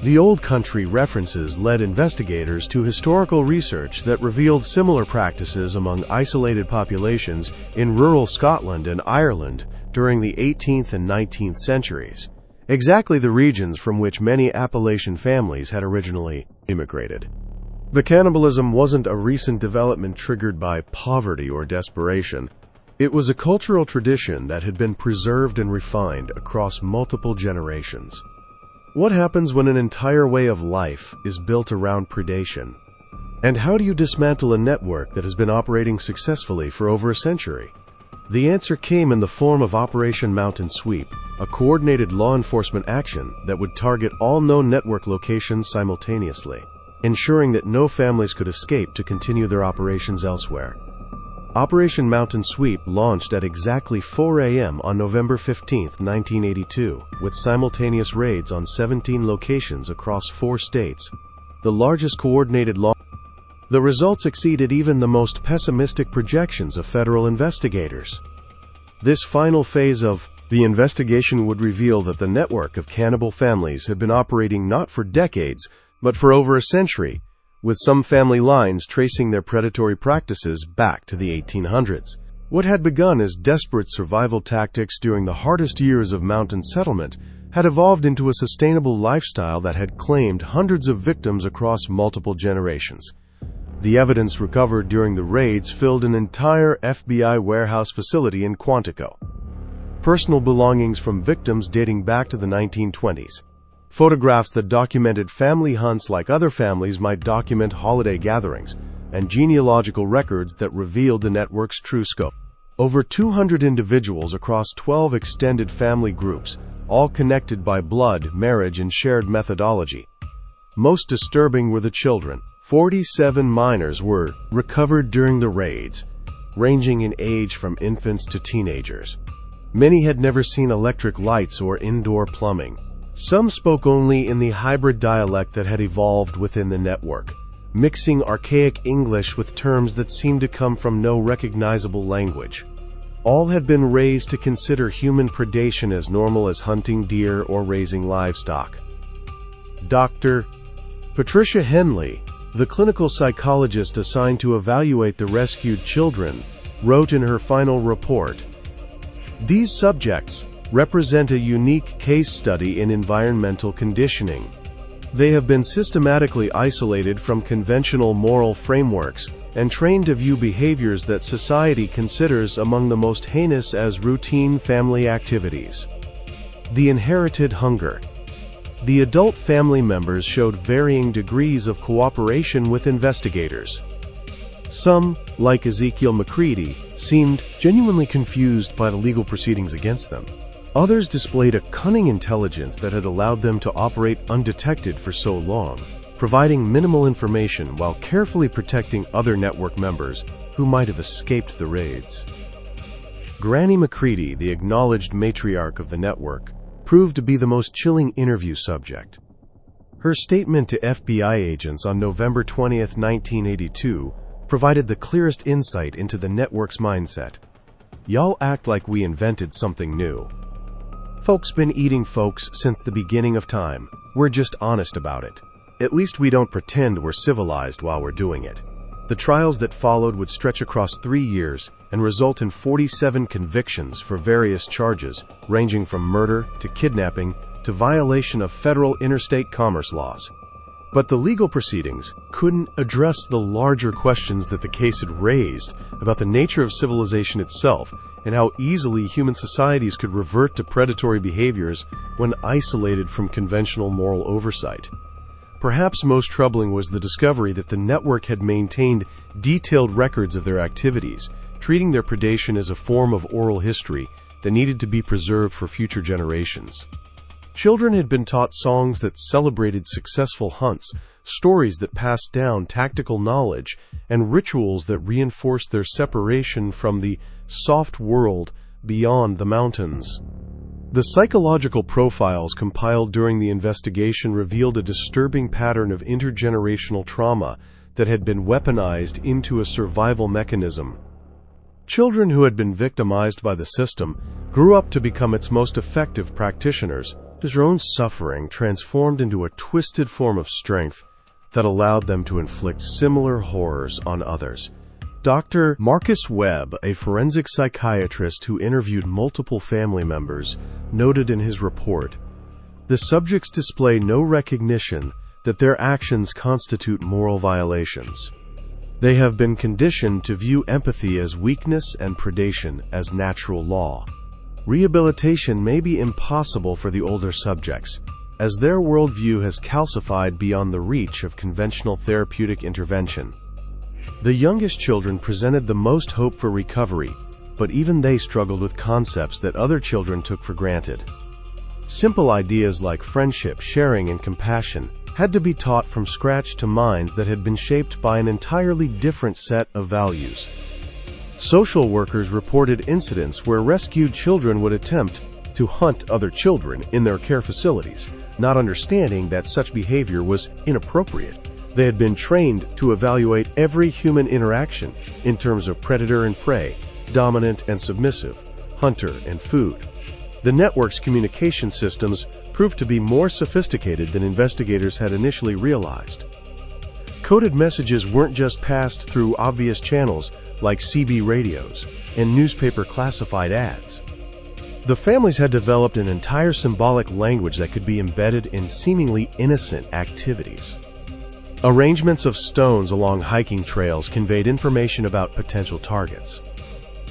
The old country references led investigators to historical research that revealed similar practices among isolated populations in rural Scotland and Ireland during the 18th and 19th centuries, exactly the regions from which many Appalachian families had originally immigrated. The cannibalism wasn't a recent development triggered by poverty or desperation. It was a cultural tradition that had been preserved and refined across multiple generations. What happens when an entire way of life is built around predation? And how do you dismantle a network that has been operating successfully for over a century? The answer came in the form of Operation Mountain Sweep, a coordinated law enforcement action that would target all known network locations simultaneously, ensuring that no families could escape to continue their operations elsewhere. Operation Mountain Sweep launched at exactly 4 a.m. on November 15, 1982, with simultaneous raids on 17 locations across 4 states, the largest coordinated law. The results exceeded even the most pessimistic projections of federal investigators. This final phase of the investigation would reveal that the network of cannibal families had been operating not for decades, but for over a century, with some family lines tracing their predatory practices back to the 1800s. What had begun as desperate survival tactics during the hardest years of mountain settlement had evolved into a sustainable lifestyle that had claimed hundreds of victims across multiple generations. The evidence recovered during the raids filled an entire FBI warehouse facility in Quantico. Personal belongings from victims dating back to the 1920s. Photographs that documented family hunts like other families might document holiday gatherings, and genealogical records that revealed the network's true scope. Over 200 individuals across 12 extended family groups, all connected by blood, marriage, and shared methodology. Most disturbing were the children. 47 minors were recovered during the raids, ranging in age from infants to teenagers. Many had never seen electric lights or indoor plumbing. Some spoke only in the hybrid dialect that had evolved within the network, mixing archaic English with terms that seemed to come from no recognizable language. All had been raised to consider human predation as normal as hunting deer or raising livestock. Dr. Patricia Henley, the clinical psychologist assigned to evaluate the rescued children, wrote in her final report, "These subjects represent a unique case study in environmental conditioning. They have been systematically isolated from conventional moral frameworks and trained to view behaviors that society considers among the most heinous as routine family activities. The inherited hunger. The adult family members showed varying degrees of cooperation with investigators. Some, like Ezekiel McCready, seemed genuinely confused by the legal proceedings against them. Others displayed a cunning intelligence that had allowed them to operate undetected for so long, providing minimal information while carefully protecting other network members who might have escaped the raids." Granny McCready, the acknowledged matriarch of the network, proved to be the most chilling interview subject. Her statement to FBI agents on November 20, 1982, provided the clearest insight into the network's mindset. "Y'all act like we invented something new. Folks been eating folks since the beginning of time. We're just honest about it. At least we don't pretend we're civilized while we're doing it." The trials that followed would stretch across 3 years and result in 47 convictions for various charges, ranging from murder to kidnapping to violation of federal interstate commerce laws. But the legal proceedings couldn't address the larger questions that the case had raised about the nature of civilization itself and how easily human societies could revert to predatory behaviors when isolated from conventional moral oversight. Perhaps most troubling was the discovery that the network had maintained detailed records of their activities, treating their predation as a form of oral history that needed to be preserved for future generations. Children had been taught songs that celebrated successful hunts, stories that passed down tactical knowledge, and rituals that reinforced their separation from the soft world beyond the mountains. The psychological profiles compiled during the investigation revealed a disturbing pattern of intergenerational trauma that had been weaponized into a survival mechanism. Children who had been victimized by the system grew up to become its most effective practitioners, as their own suffering transformed into a twisted form of strength that allowed them to inflict similar horrors on others. Dr. Marcus Webb, a forensic psychiatrist who interviewed multiple family members, noted in his report, "The subjects display no recognition that their actions constitute moral violations. They have been conditioned to view empathy as weakness and predation as natural law. Rehabilitation may be impossible for the older subjects, as their worldview has calcified beyond the reach of conventional therapeutic intervention. The youngest children presented the most hope for recovery, but even they struggled with concepts that other children took for granted. Simple ideas like friendship, sharing, and compassion had to be taught from scratch to minds that had been shaped by an entirely different set of values. Social workers reported incidents where rescued children would attempt to hunt other children in their care facilities, not understanding that such behavior was inappropriate. They had been trained to evaluate every human interaction in terms of predator and prey, dominant and submissive, hunter and food. The network's communication systems proved to be more sophisticated than investigators had initially realized. Coded messages weren't just passed through obvious channels like CB radios and newspaper classified ads. The families had developed an entire symbolic language that could be embedded in seemingly innocent activities. Arrangements of stones along hiking trails conveyed information about potential targets.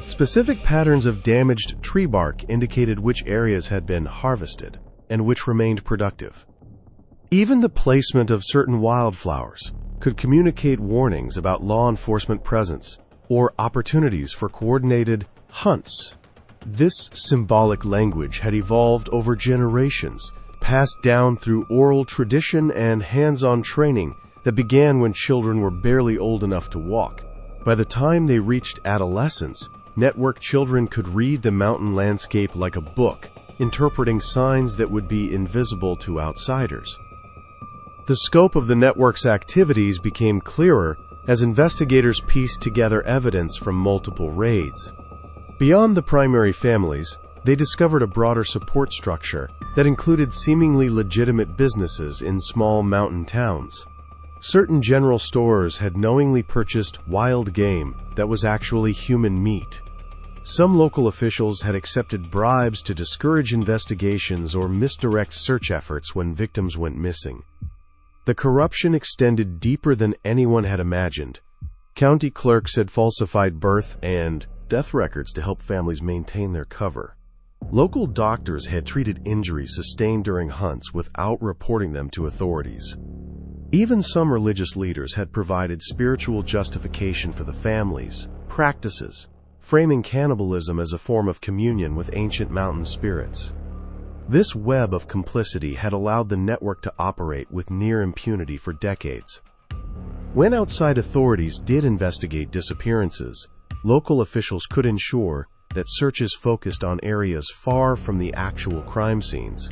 Specific patterns of damaged tree bark indicated which areas had been harvested and which remained productive. Even the placement of certain wildflowers could communicate warnings about law enforcement presence or opportunities for coordinated hunts. This symbolic language had evolved over generations, passed down through oral tradition and hands-on training that began when children were barely old enough to walk. By the time they reached adolescence, network children could read the mountain landscape like a book, interpreting signs that would be invisible to outsiders. The scope of the network's activities became clearer as investigators pieced together evidence from multiple raids. Beyond the primary families, they discovered a broader support structure that included seemingly legitimate businesses in small mountain towns. Certain general stores had knowingly purchased wild game that was actually human meat. Some local officials had accepted bribes to discourage investigations or misdirect search efforts when victims went missing. The corruption extended deeper than anyone had imagined. County clerks had falsified birth and death records to help families maintain their cover. Local doctors had treated injuries sustained during hunts without reporting them to authorities. Even some religious leaders had provided spiritual justification for the families' practices, framing cannibalism as a form of communion with ancient mountain spirits. This web of complicity had allowed the network to operate with near impunity for decades. When outside authorities did investigate disappearances, local officials could ensure that searches focused on areas far from the actual crime scenes.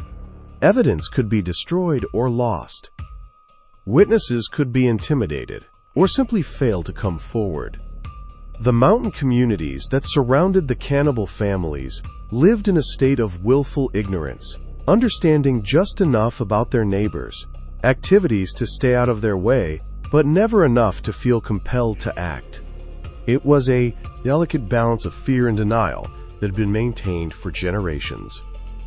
Evidence could be destroyed or lost. Witnesses could be intimidated or simply fail to come forward. The mountain communities that surrounded the cannibal families lived in a state of willful ignorance, understanding just enough about their neighbors' activities to stay out of their way, but never enough to feel compelled to act. It was a delicate balance of fear and denial that had been maintained for generations.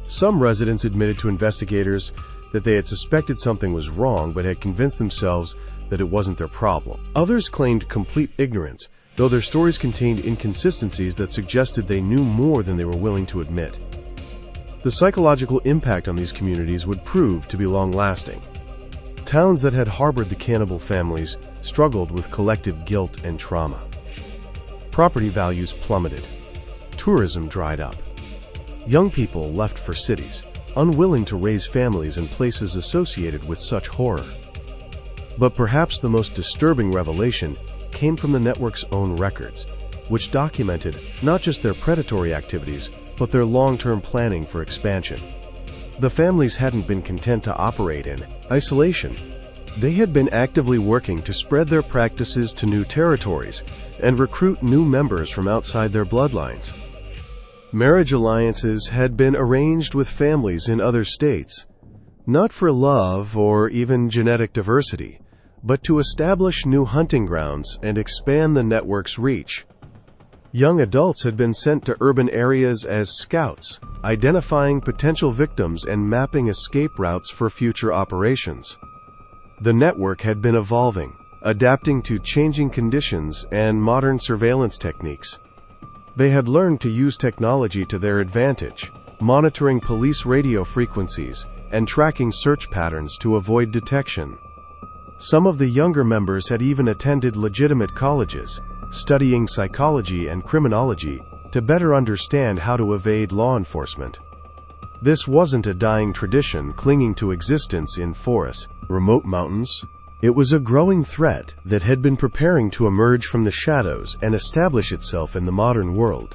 Some residents admitted to investigators that they had suspected something was wrong but had convinced themselves that it wasn't their problem. Others claimed complete ignorance, though their stories contained inconsistencies that suggested they knew more than they were willing to admit. The psychological impact on these communities would prove to be long-lasting. Towns that had harbored the cannibal families struggled with collective guilt and trauma. Property values plummeted. Tourism dried up. Young people left for cities, unwilling to raise families in places associated with such horror. But perhaps the most disturbing revelation came from the network's own records, which documented not just their predatory activities, but their long-term planning for expansion. The families hadn't been content to operate in isolation. They had been actively working to spread their practices to new territories and recruit new members from outside their bloodlines. Marriage alliances had been arranged with families in other states, not for love or even genetic diversity, but to establish new hunting grounds and expand the network's reach. Young adults had been sent to urban areas as scouts, identifying potential victims and mapping escape routes for future operations. The network had been evolving, adapting to changing conditions and modern surveillance techniques. They had learned to use technology to their advantage, monitoring police radio frequencies and tracking search patterns to avoid detection. Some of the younger members had even attended legitimate colleges, studying psychology and criminology to better understand how to evade law enforcement. This wasn't a dying tradition clinging to existence in forests, remote mountains. It was a growing threat that had been preparing to emerge from the shadows and establish itself in the modern world.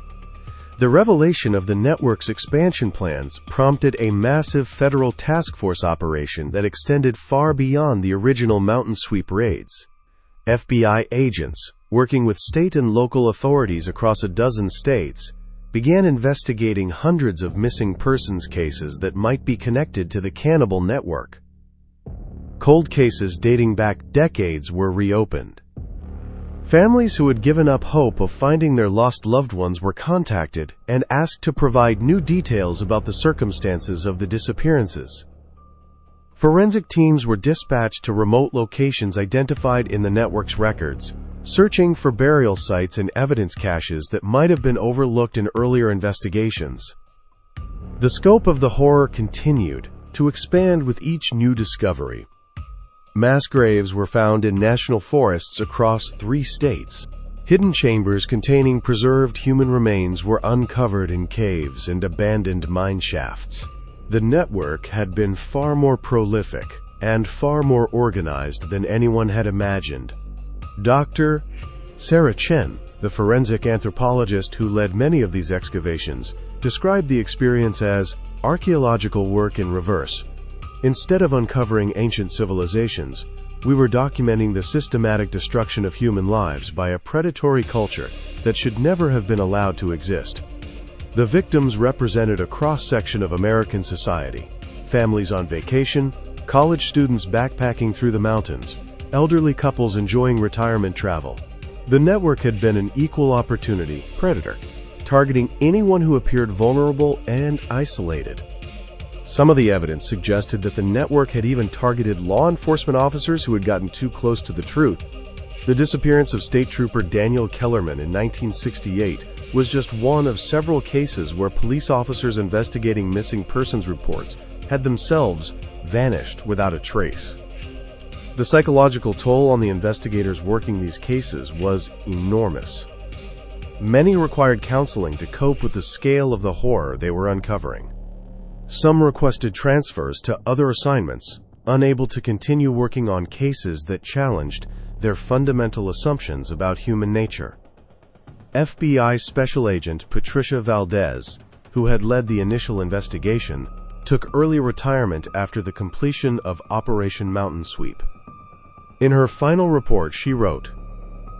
The revelation of the network's expansion plans prompted a massive federal task force operation that extended far beyond the original mountain sweep raids. FBI agents, working with state and local authorities across a dozen states, began investigating hundreds of missing persons cases that might be connected to the cannibal network. Cold cases dating back decades were reopened. Families who had given up hope of finding their lost loved ones were contacted and asked to provide new details about the circumstances of the disappearances. Forensic teams were dispatched to remote locations identified in the network's records, searching for burial sites and evidence caches that might have been overlooked in earlier investigations. The scope of the horror continued to expand with each new discovery. Mass graves were found in national forests across 3 states. Hidden chambers containing preserved human remains were uncovered in caves and abandoned mine shafts. The network had been far more prolific and far more organized than anyone had imagined. Dr. Sarah Chen, the forensic anthropologist who led many of these excavations, described the experience as archaeological work in reverse. Instead of uncovering ancient civilizations, we were documenting the systematic destruction of human lives by a predatory culture that should never have been allowed to exist. The victims represented a cross-section of American society: families on vacation, college students backpacking through the mountains, elderly couples enjoying retirement travel. The network had been an equal opportunity predator, targeting anyone who appeared vulnerable and isolated. Some of the evidence suggested that the network had even targeted law enforcement officers who had gotten too close to the truth. The disappearance of State Trooper Daniel Kellerman in 1968 was just one of several cases where police officers investigating missing persons reports had themselves vanished without a trace. The psychological toll on the investigators working these cases was enormous. Many required counseling to cope with the scale of the horror they were uncovering. Some requested transfers to other assignments, unable to continue working on cases that challenged their fundamental assumptions about human nature. FBI Special Agent Patricia Valdez, who had led the initial investigation, took early retirement after the completion of Operation Mountain Sweep. In her final report, she wrote,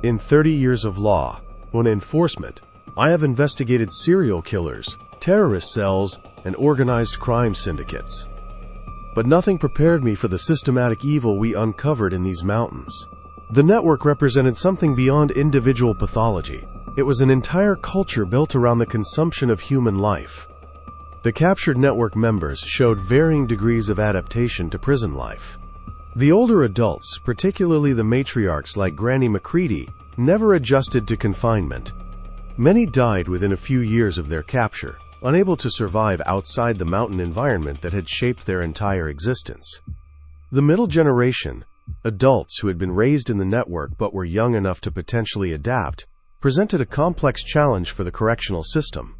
"In 30 years of law and enforcement, I have investigated serial killers, terrorist cells, and organized crime syndicates. But nothing prepared me for the systematic evil we uncovered in these mountains." The network represented something beyond individual pathology. It was an entire culture built around the consumption of human life. The captured network members showed varying degrees of adaptation to prison life. The older adults, particularly the matriarchs like Granny McCready, never adjusted to confinement. Many died within a few years of their capture, unable to survive outside the mountain environment that had shaped their entire existence. The middle generation, adults who had been raised in the network but were young enough to potentially adapt, presented a complex challenge for the correctional system.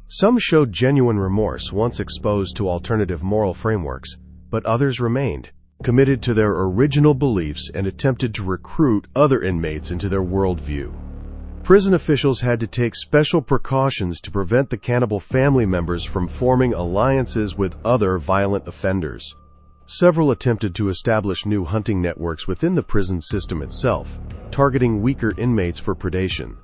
Some showed genuine remorse once exposed to alternative moral frameworks, but others remained committed to their original beliefs and attempted to recruit other inmates into their worldview. Prison officials had to take special precautions to prevent the cannibal family members from forming alliances with other violent offenders. Several attempted to establish new hunting networks within the prison system itself, targeting weaker inmates for predation.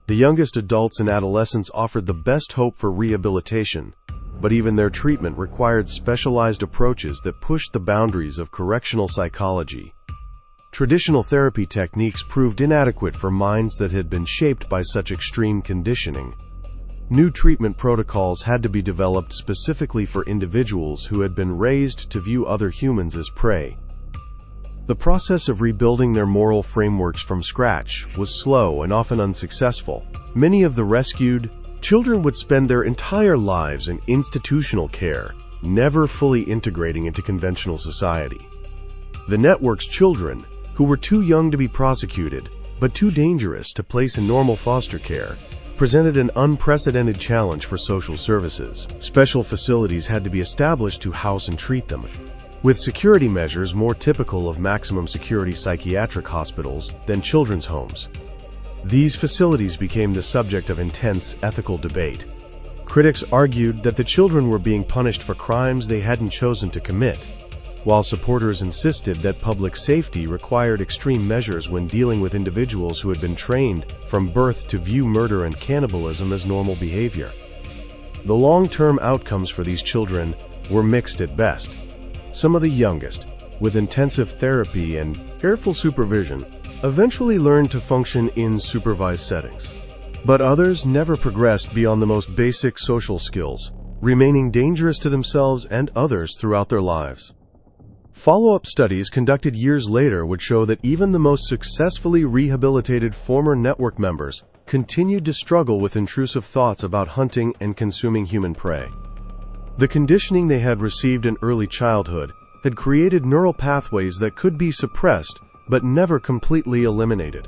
The youngest adults and adolescents offered the best hope for rehabilitation, but even their treatment required specialized approaches that pushed the boundaries of correctional psychology. Traditional therapy techniques proved inadequate for minds that had been shaped by such extreme conditioning. New treatment protocols had to be developed specifically for individuals who had been raised to view other humans as prey. The process of rebuilding their moral frameworks from scratch was slow and often unsuccessful. Many of the rescued children would spend their entire lives in institutional care, never fully integrating into conventional society. The network's children, who were too young to be prosecuted, but too dangerous to place in normal foster care, presented an unprecedented challenge for social services. Special facilities had to be established to house and treat them. with security measures more typical of maximum security psychiatric hospitals than children's homes. These facilities became the subject of intense ethical debate. Critics argued that the children were being punished for crimes they hadn't chosen to commit, while supporters insisted that public safety required extreme measures when dealing with individuals who had been trained from birth to view murder and cannibalism as normal behavior. The long-term outcomes for these children were mixed at best. Some of the youngest, with intensive therapy and careful supervision, eventually learned to function in supervised settings. But others never progressed beyond the most basic social skills, remaining dangerous to themselves and others throughout their lives. Follow-up studies conducted years later would show that even the most successfully rehabilitated former network members continued to struggle with intrusive thoughts about hunting and consuming human prey. The conditioning they had received in early childhood had created neural pathways that could be suppressed but never completely eliminated.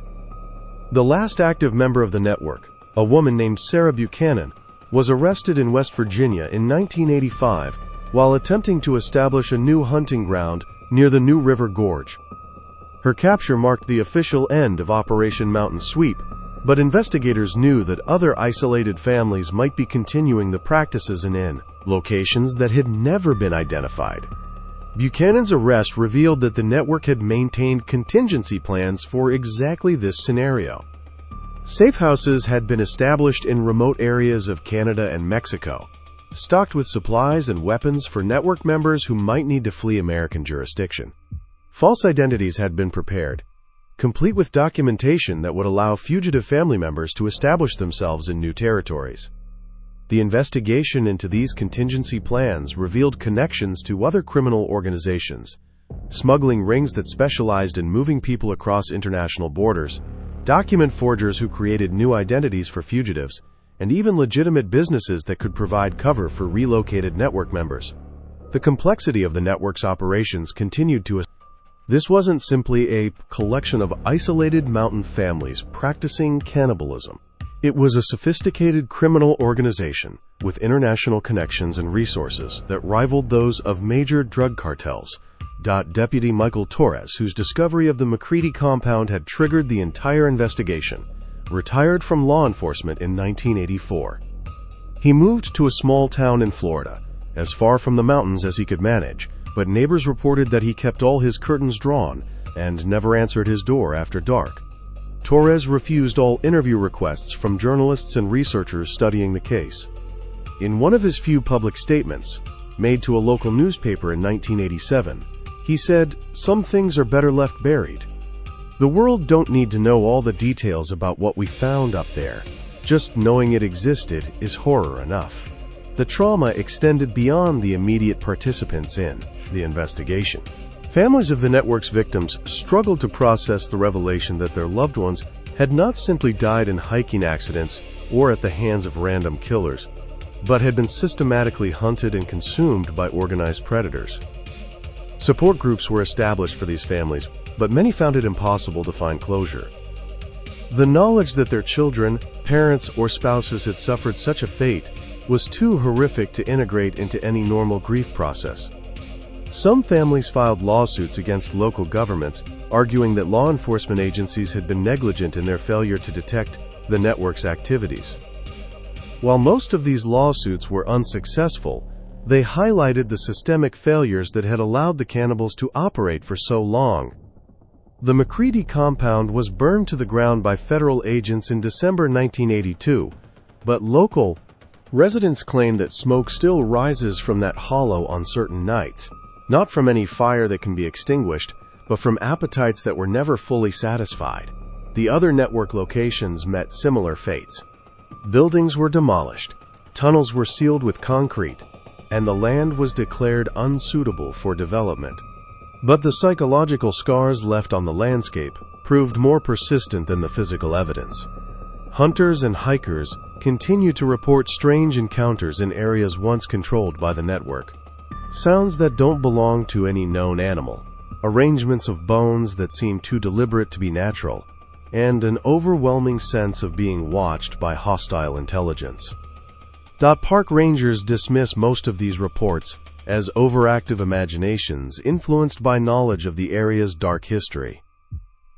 The last active member of the network, a woman named Sarah Buchanan, was arrested in West Virginia in 1985 while attempting to establish a new hunting ground near the New River Gorge. Her capture marked the official end of Operation Mountain Sweep, but investigators knew that other isolated families might be continuing the practices in locations that had never been identified. Buchanan's arrest revealed that the network had maintained contingency plans for exactly this scenario. Safe houses had been established in remote areas of Canada and Mexico, stocked with supplies and weapons for network members who might need to flee American jurisdiction. False identities had been prepared, complete with documentation that would allow fugitive family members to establish themselves in new territories. The investigation into these contingency plans revealed connections to other criminal organizations, smuggling rings that specialized in moving people across international borders, document forgers who created new identities for fugitives, and even legitimate businesses that could provide cover for relocated network members. The complexity of the network's operations continued to. This wasn't simply a collection of isolated mountain families practicing cannibalism. It was a sophisticated criminal organization with international connections and resources that rivaled those of major drug cartels. Deputy Michael Torres, whose discovery of the Macabre compound had triggered the entire investigation, retired from law enforcement in 1984. He moved to a small town in Florida, as far from the mountains as he could manage, but neighbors reported that he kept all his curtains drawn and never answered his door after dark. Torres refused all interview requests from journalists and researchers studying the case. In one of his few public statements, made to a local newspaper in 1987, he said, "Some things are better left buried. The world don't need to know all the details about what we found up there. Just knowing it existed is horror enough." The trauma extended beyond the immediate participants in the investigation. Families of the network's victims struggled to process the revelation that their loved ones had not simply died in hiking accidents or at the hands of random killers, but had been systematically hunted and consumed by organized predators. Support groups were established for these families, but many found it impossible to find closure. The knowledge that their children, parents, or spouses had suffered such a fate was too horrific to integrate into any normal grief process. Some families filed lawsuits against local governments, arguing that law enforcement agencies had been negligent in their failure to detect the network's activities. While most of these lawsuits were unsuccessful, they highlighted the systemic failures that had allowed the cannibals to operate for so long. The Macabre compound was burned to the ground by federal agents in December 1982, but local residents claim that smoke still rises from that hollow on certain nights. Not from any fire that can be extinguished, but from appetites that were never fully satisfied. The other network locations met similar fates. Buildings were demolished, tunnels were sealed with concrete, and the land was declared unsuitable for development. But the psychological scars left on the landscape proved more persistent than the physical evidence. Hunters and hikers continue to report strange encounters in areas once controlled by the network. Sounds that don't belong to any known animal, arrangements of bones that seem too deliberate to be natural, and an overwhelming sense of being watched by hostile intelligence. Park rangers dismiss most of these reports as overactive imaginations influenced by knowledge of the area's dark history.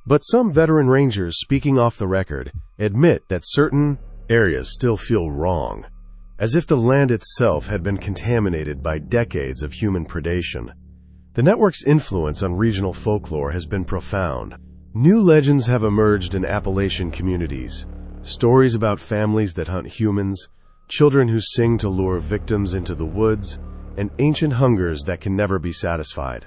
But some veteran rangers speaking off the record admit that certain areas still feel wrong, as if the land itself had been contaminated by decades of human predation. The network's influence on regional folklore has been profound. New legends have emerged in Appalachian communities, stories about families that hunt humans, children who sing to lure victims into the woods, and ancient hungers that can never be satisfied.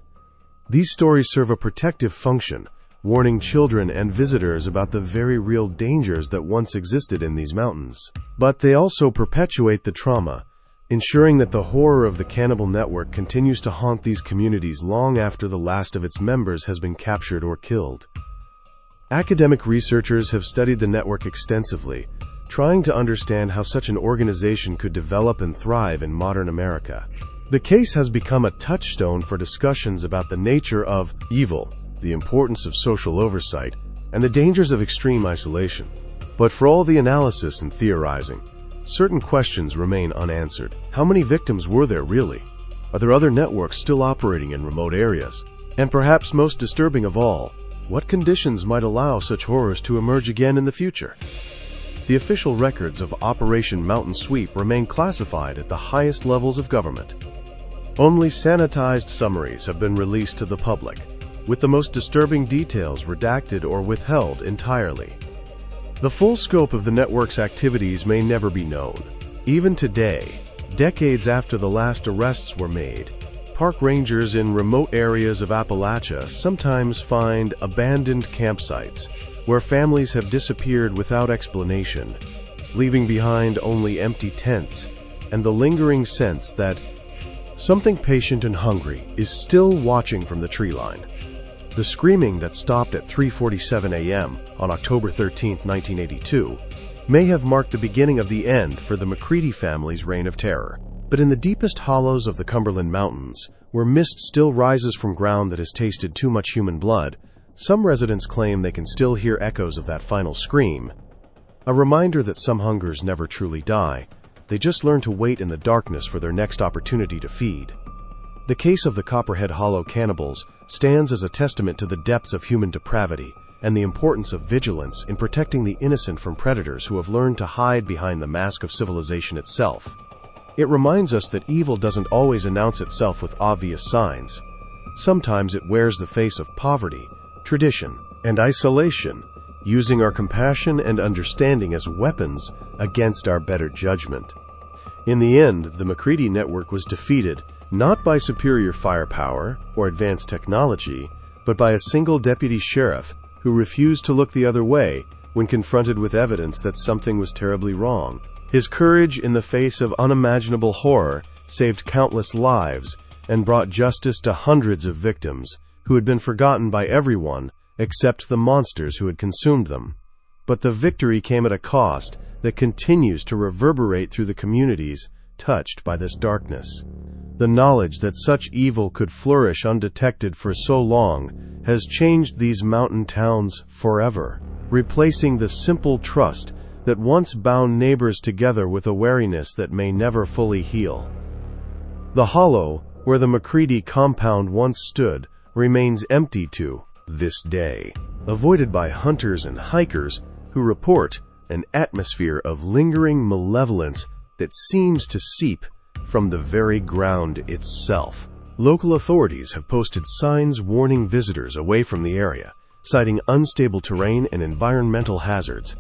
These stories serve a protective function, warning children and visitors about the very real dangers that once existed in these mountains. But they also perpetuate the trauma, ensuring that the horror of the cannibal network continues to haunt these communities long after the last of its members has been captured or killed. Academic researchers have studied the network extensively, trying to understand how such an organization could develop and thrive in modern America. The case has become a touchstone for discussions about the nature of evil, the importance of social oversight, and the dangers of extreme isolation. But for all the analysis and theorizing, certain questions remain unanswered. How many victims were there really? Are there other networks still operating in remote areas? And perhaps most disturbing of all, what conditions might allow such horrors to emerge again in the future? The official records of Operation Mountain Sweep remain classified at the highest levels of government. Only sanitized summaries have been released to the public, with the most disturbing details redacted or withheld entirely. The full scope of the network's activities may never be known. Even today, decades after the last arrests were made, park rangers in remote areas of Appalachia sometimes find abandoned campsites where families have disappeared without explanation, leaving behind only empty tents and the lingering sense that something patient and hungry is still watching from the tree line. The screaming that stopped at 3:47 a.m. on October 13, 1982, may have marked the beginning of the end for the Macabre family's reign of terror. But in the deepest hollows of the Cumberland Mountains, where mist still rises from ground that has tasted too much human blood, some residents claim they can still hear echoes of that final scream, a reminder that some hungers never truly die. They just learn to wait in the darkness for their next opportunity to feed. The case of the Copperhead Hollow cannibals stands as a testament to the depths of human depravity and the importance of vigilance in protecting the innocent from predators who have learned to hide behind the mask of civilization itself. It reminds us that evil doesn't always announce itself with obvious signs. Sometimes it wears the face of poverty, tradition, and isolation, using our compassion and understanding as weapons against our better judgment. In the end, the Macabre network was defeated not by superior firepower or advanced technology, but by a single deputy sheriff who refused to look the other way when confronted with evidence that something was terribly wrong. His courage in the face of unimaginable horror saved countless lives and brought justice to hundreds of victims who had been forgotten by everyone except the monsters who had consumed them. But the victory came at a cost that continues to reverberate through the communities touched by this darkness. The knowledge that such evil could flourish undetected for so long has changed these mountain towns forever, replacing the simple trust that once bound neighbors together with a wariness that may never fully heal. The hollow, where the Macabre compound once stood, remains empty to this day, avoided by hunters and hikers who report an atmosphere of lingering malevolence that seems to seep from the very ground itself. Local authorities have posted signs warning visitors away from the area, citing unstable terrain and environmental hazards.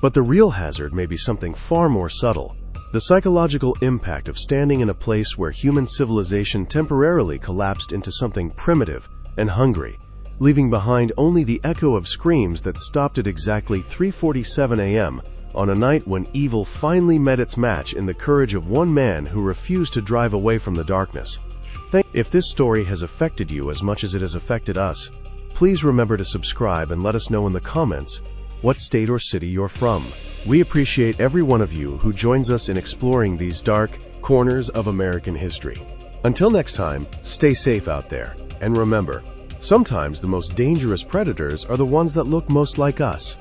But the real hazard may be something far more subtle: the psychological impact of standing in a place where human civilization temporarily collapsed into something primitive and hungry, leaving behind only the echo of screams that stopped at exactly 3:47 a.m. on a night when evil finally met its match in the courage of one man who refused to drive away from the darkness. If this story has affected you as much as it has affected us, please remember to subscribe and let us know in the comments what state or city you're from. We appreciate every one of you who joins us in exploring these dark corners of American history. Until next time, stay safe out there, and remember, sometimes the most dangerous predators are the ones that look most like us.